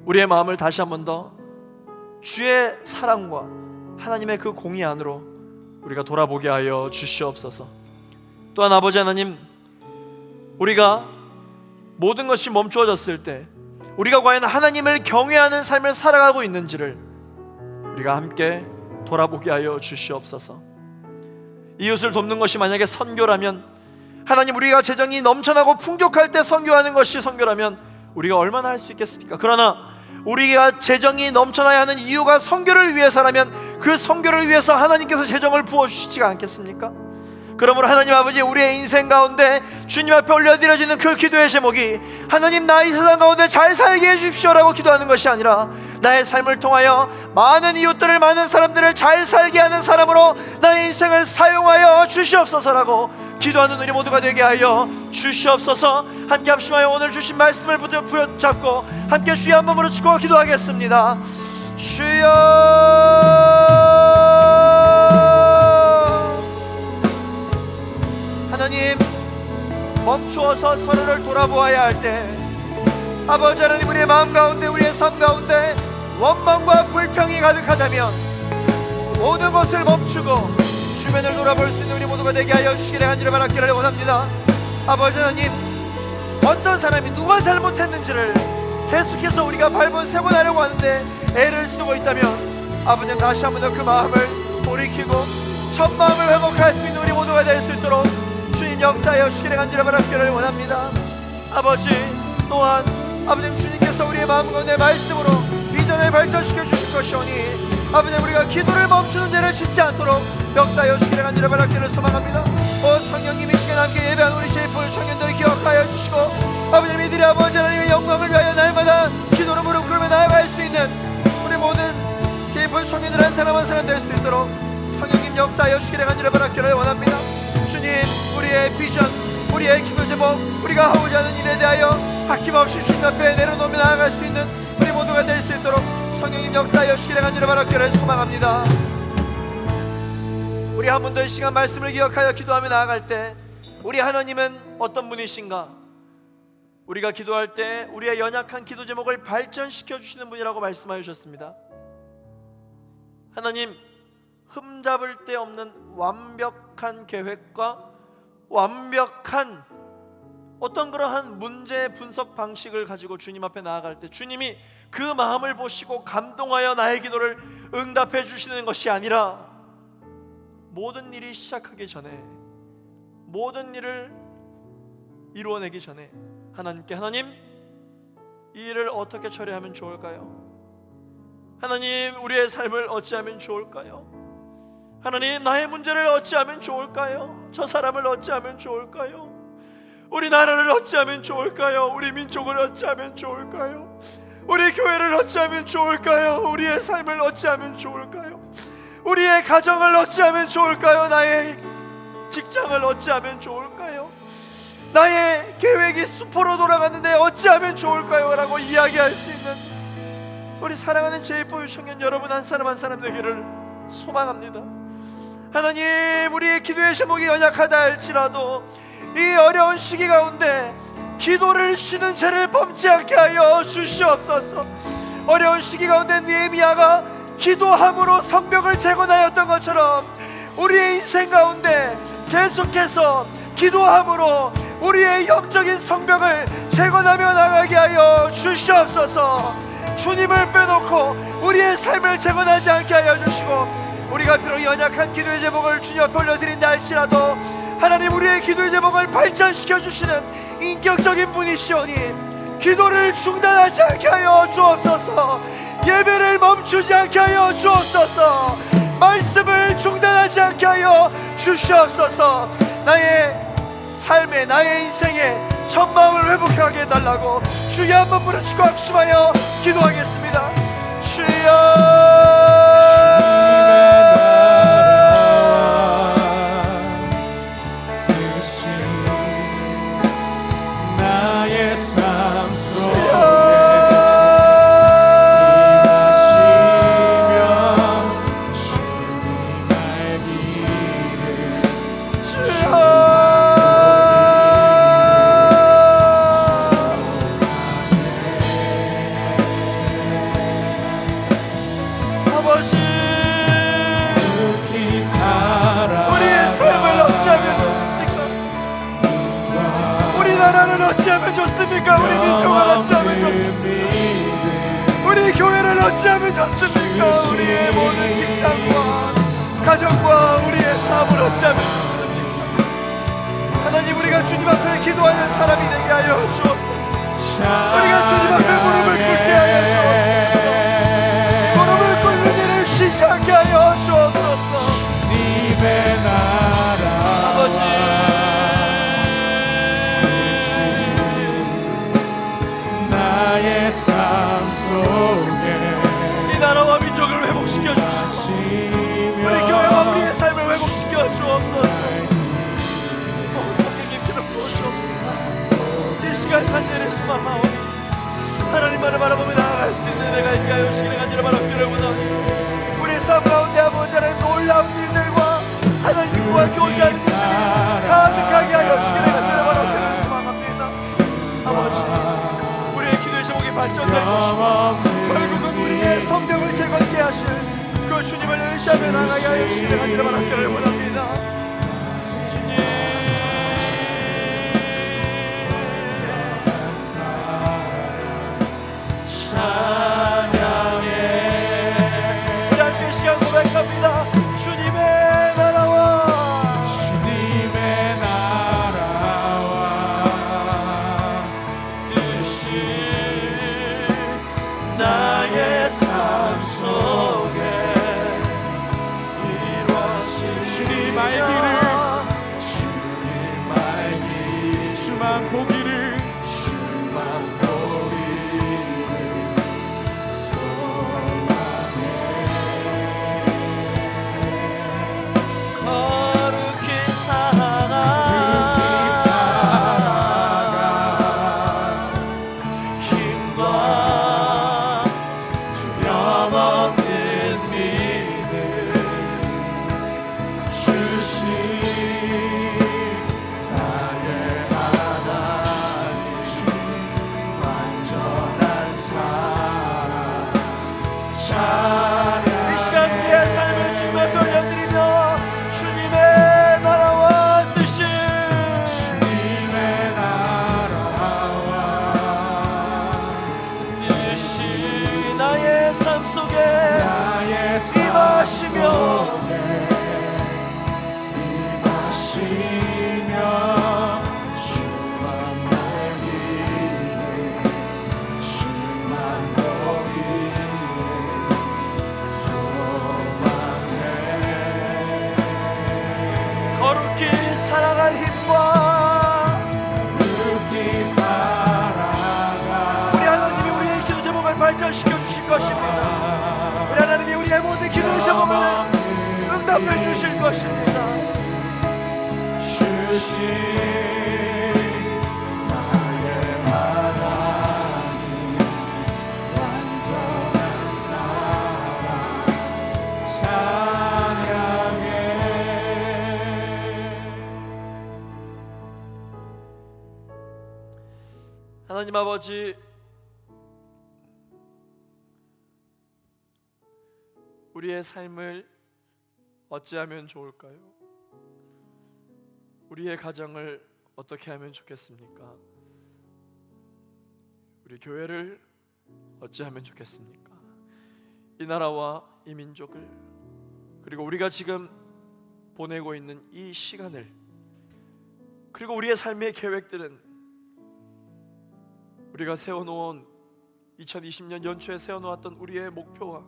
우리의 마음을 다시 한 번 더 주의 사랑과 하나님의 그 공의 안으로 우리가 돌아보게 하여 주시옵소서. 또한 아버지 하나님, 우리가 모든 것이 멈추어졌을 때 우리가 과연 하나님을 경외하는 삶을 살아가고 있는지를 우리가 함께 돌아보게 하여 주시옵소서. 이웃을 돕는 것이 만약에 선교라면, 하나님, 우리가 재정이 넘쳐나고 풍족할 때 선교하는 것이 선교라면 우리가 얼마나 할 수 있겠습니까? 그러나 우리가 재정이 넘쳐나야 하는 이유가 선교를 위해서라면 그 선교를 위해서 하나님께서 재정을 부어주시지가 않겠습니까? 그러므로 하나님 아버지, 우리의 인생 가운데 주님 앞에 올려드려지는 그 기도의 제목이 하나님, 나 이 세상 가운데 잘 살게 해주십시오라고 기도하는 것이 아니라 나의 삶을 통하여 많은 이웃들을, 많은 사람들을 잘 살게 하는 사람으로 나의 인생을 사용하여 주시옵소서라고 기도하는 우리 모두가 되게 하여 주시옵소서. 함께 합심하여 오늘 주신 말씀을 붙잡고 함께 주여 한 몸으로 치고 기도하겠습니다. 주여, 하나님, 멈추어서 서로를 돌아보아야 할 때 아버지 하나님, 우리의 마음 가운데, 우리의 삶 가운데 원망과 불평이 가득하다면 모든 것을 멈추고 주변을 돌아볼 수 있는 우리 모두가 되게 하여 주시기를 간절히 바라기를 원합니다. 아버지 하나님, 어떤 사람이 누가 잘못했는지를 계속해서 우리가 발본세곤하려고 하는데 애를 쓰고 있다면 아버지, 다시 한번 더 그 마음을 돌이키고 첫 마음을 회복할 수 있는 우리 모두가 될 수 있도록 주님 역사하여 주시기를 간절히 바라기를 원합니다. 아버지, 또한 아버지, 주님께서 우리의 마음 가운데 말씀으로 비전을 발전시켜 주실 것이오니 아버지, 우리가 기도를 멈추는 데를 짓지 않도록 역사하여 주시기를 간절히 바라기를 소망합니다. 성령님, 이 시간 함께 예배한 우리 JFOU 청년들을 기억하여 주시고 아버지, 이들이 아버지 하나님의 영광을 위하여 날마다 기도로 무릎 꿇으며 나아갈 수 있는 우리 모든 JFOU 청년들 한 사람 한 사람 될 수 있도록 성령님 역사하여 주시기를 간절히 바라기를 원합니다. 주님, 우리의 비전, 우리의 기도 제목, 우리가 하고자 하는 일에 대하여 아낌없이 주님 앞에 내려놓으며 나아갈 수 있는 우리 모두가 될 수 있도록 성령님 역사하여 주시기를 간절히 바라기를 소망합니다. 우리 한 번 더 이 시간 말씀을 기억하여 기도하며 나아갈 때 우리 하나님은 어떤 분이신가? 우리가 기도할 때 우리의 연약한 기도 제목을 발전시켜 주시는 분이라고 말씀하여 주셨습니다. 하나님, 흠잡을 데 없는 완벽한 계획과 완벽한 어떤 그러한 문제 분석 방식을 가지고 주님 앞에 나아갈 때 주님이 그 마음을 보시고 감동하여 나의 기도를 응답해 주시는 것이 아니라 모든 일이 시작하기 전에, 모든 일을 이루어내기 전에 하나님께, 하나님, 이 일을 어떻게 처리하면 좋을까요? 하나님, 우리의 삶을 어찌하면 좋을까요? 하나님, 나의 문제를 어찌하면 좋을까요? 저 사람을 어찌하면 좋을까요? 우리 나라를 어찌하면 좋을까요? 우리 민족을 어찌하면 좋을까요? 우리 교회를 어찌하면 좋을까요? 우리의 삶을 어찌하면 좋을까요? 우리의 가정을 어찌하면 좋을까요? 나의 직장을 어찌하면 좋을까요? 나의 계획이 수포로 돌아갔는데 어찌하면 좋을까요? 라고 이야기할 수 있는 우리 사랑하는 제2포유 청년 여러분 한 사람 한 사람 되기를 소망합니다. 하나님, 우리의 기도의 제목이 연약하다 할지라도 이 어려운 시기 가운데 기도를 쉬는 죄를 범치 않게 하여 주시옵소서. 어려운 시기 가운데 느헤미야가 기도함으로 성벽을 재건하였던 것처럼 우리의 인생 가운데 계속해서 기도함으로 우리의 영적인 성벽을 재건하며 나가게 하여 주시옵소서. 주님을 빼놓고 우리의 삶을 재건하지 않게 하여 주시고, 우리가 비록 연약한 기도의 제목을 주님 앞에 올려드린다 할지라도 하나님, 우리의 기도의 제목을 발전시켜 주시는 인격적인 분이시오니 기도를 중단하지 않게 하여 주옵소서. 예배를 멈추지 않게 하여 주옵소서. 말씀을 중단하지 않게 하여 주시옵소서. 나의 삶에, 나의 인생에 전마음을 회복하게 해달라고 주여 한번 부르시고 합심하여 기도하겠습니다. 주여, 어찌하면 좋습니까? 우리 민족을 어찌하면 좋습니까? 우리 교회를 어찌하면 좋습니까? 우리의 모든 직장과 가정과 우리의 사업을 어찌하면 좋습니까? 하나님, 우리가 주님 앞에 기도하는 사람이 되게 하여 주옵소서. 우리가 주님 앞에 무릎을 꿇게 하여 주옵소서. 무릎을 꿇는 일을 쉬지 않게 하여 주옵소서. 주님의 나라 아버지, 나의 삶 속에 이 나라와 민족을 회복시켜 주시고 우리 교회와 우리의 삶을 회복시켜 주옵소서. 성령님 기름 부으시옵소서. 이 시간 간절히 소망하오니 하나님만을 바라보며 나아갈 수 있는 내가 있게 하여 주시기를 간절히 바라옵기를 원하오니 우리 삶 가운데 아버지 하나님 놀라운 일들과 하나님과 교제할 수 있는 일을 가득하게 하여 주시기를 간절히 바라옵기를 소망합니다. 아버지, 발전될 것이고 결국은 우리의 성경을 재건케 하실 그 주님을 의지하며 나가게 하여 주시기를 간절히 바라기를 원합니다. 주님, 찬양해. 우리 함께 시간 고백합니다. 주님의 나라와 주님의 나라와 뜻이 나의 삶 속에 이루어진 주님 알기 우리의 힘과 우리 하나님이 우리의 기도 제목을 발전시켜 주실 것입니다. 우리 하나님이 우리의 모든 기도 제목을 응답해 주실 것입니다. 하나님 아버지, 우리의 삶을 어찌하면 좋을까요? 우리의 가정을 어떻게 하면 좋겠습니까? 우리 교회를 어찌하면 좋겠습니까? 이 나라와 이 민족을, 그리고 우리가 지금 보내고 있는 이 시간을, 그리고 우리의 삶의 계획들은 우리가 세워놓은 2020년 연초에 세워놓았던 우리의 목표와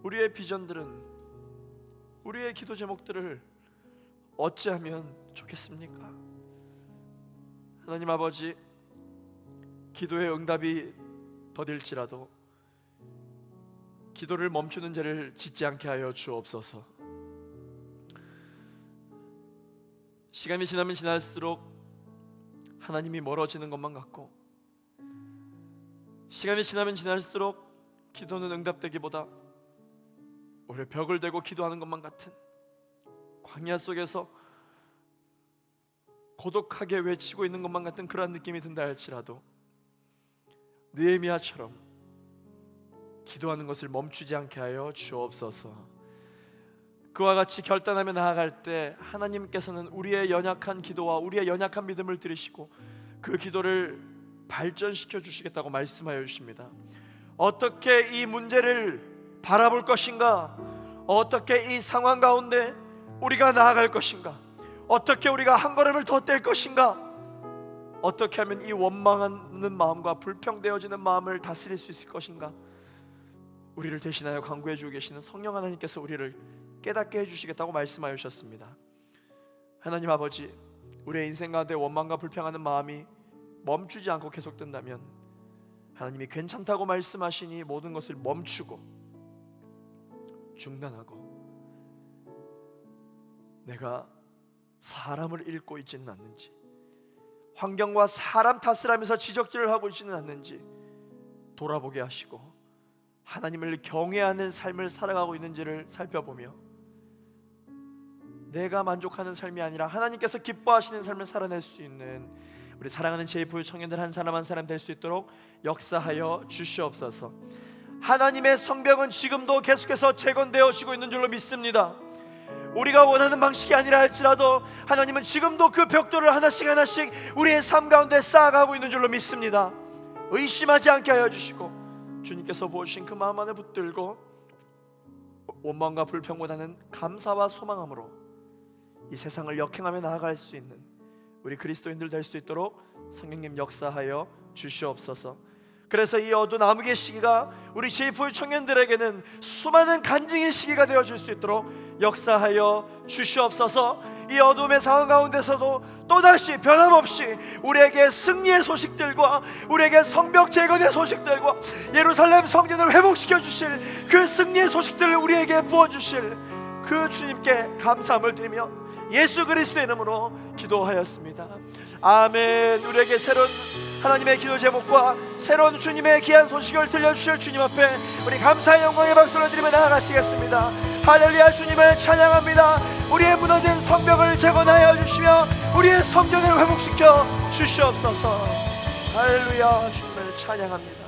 우리의 비전들은, 우리의 기도 제목들을 어찌하면 좋겠습니까? 하나님 아버지, 기도의 응답이 더딜지라도 기도를 멈추는 죄를 짓지 않게 하여 주옵소서. 시간이 지나면 지날수록 하나님이 멀어지는 것만 같고, 시간이 지나면 지날수록 기도는 응답되기보다 오히려 벽을 대고 기도하는 것만 같은, 광야 속에서 고독하게 외치고 있는 것만 같은 그러한 느낌이 든다 할지라도 느헤미야처럼 기도하는 것을 멈추지 않게 하여 주옵소서. 그와 같이 결단하며 나아갈 때 하나님께서는 우리의 연약한 기도와 우리의 연약한 믿음을 들으시고 그 기도를 발전시켜 주시겠다고 말씀하여 주십니다. 어떻게 이 문제를 바라볼 것인가? 어떻게 이 상황 가운데 우리가 나아갈 것인가? 어떻게 우리가 한 걸음을 더 뗄 것인가? 어떻게 하면 이 원망하는 마음과 불평되어지는 마음을 다스릴 수 있을 것인가? 우리를 대신하여 간구해 주고 계시는 성령 하나님께서 우리를 깨닫게 해주시겠다고 말씀하여 주셨습니다. 하나님 아버지, 우리의 인생 가운데 원망과 불평하는 마음이 멈추지 않고 계속된다면 하나님이 괜찮다고 말씀하시니 모든 것을 멈추고 중단하고 내가 사람을 잃고 있지는 않는지, 환경과 사람 탓을 하면서 지적질을 하고 있지는 않는지 돌아보게 하시고 하나님을 경외하는 삶을 살아가고 있는지를 살펴보며 내가 만족하는 삶이 아니라 하나님께서 기뻐하시는 삶을 살아낼 수 있는 우리 사랑하는 제2부의 청년들 한 사람 한 사람 될 수 있도록 역사하여 주시옵소서. 하나님의 성벽은 지금도 계속해서 재건되어지고 있는 줄로 믿습니다. 우리가 원하는 방식이 아니라 할지라도 하나님은 지금도 그 벽돌을 하나씩 하나씩 우리의 삶 가운데 쌓아가고 있는 줄로 믿습니다. 의심하지 않게 하여 주시고 주님께서 부어주신 그 마음 안에 붙들고 원망과 불평보다는 감사와 소망함으로 이 세상을 역행하며 나아갈 수 있는 우리 그리스도인들 될 수 있도록 성령님 역사하여 주시옵소서. 그래서 이 어두운 암흑의 시기가 우리 제2부의 청년들에게는 수많은 간증의 시기가 되어줄 수 있도록 역사하여 주시옵소서. 이 어둠의 상황 가운데서도 또다시 변함없이 우리에게 승리의 소식들과 우리에게 성벽 재건의 소식들과 예루살렘 성전을 회복시켜 주실 그 승리의 소식들을 우리에게 부어주실 그 주님께 감사함을 드리며 예수 그리스도의 이름으로 기도하였습니다. 아멘. 우리에게 새로운 하나님의 기도 제목과 새로운 주님의 귀한 소식을 들려주실 주님 앞에 우리 감사의 영광의 박수를 드리며 나아가시겠습니다. 할렐루야. 주님을 찬양합니다. 우리의 무너진 성벽을 재건하여 주시며 우리의 성전을 회복시켜 주시옵소서. 할렐루야. 주님을 찬양합니다.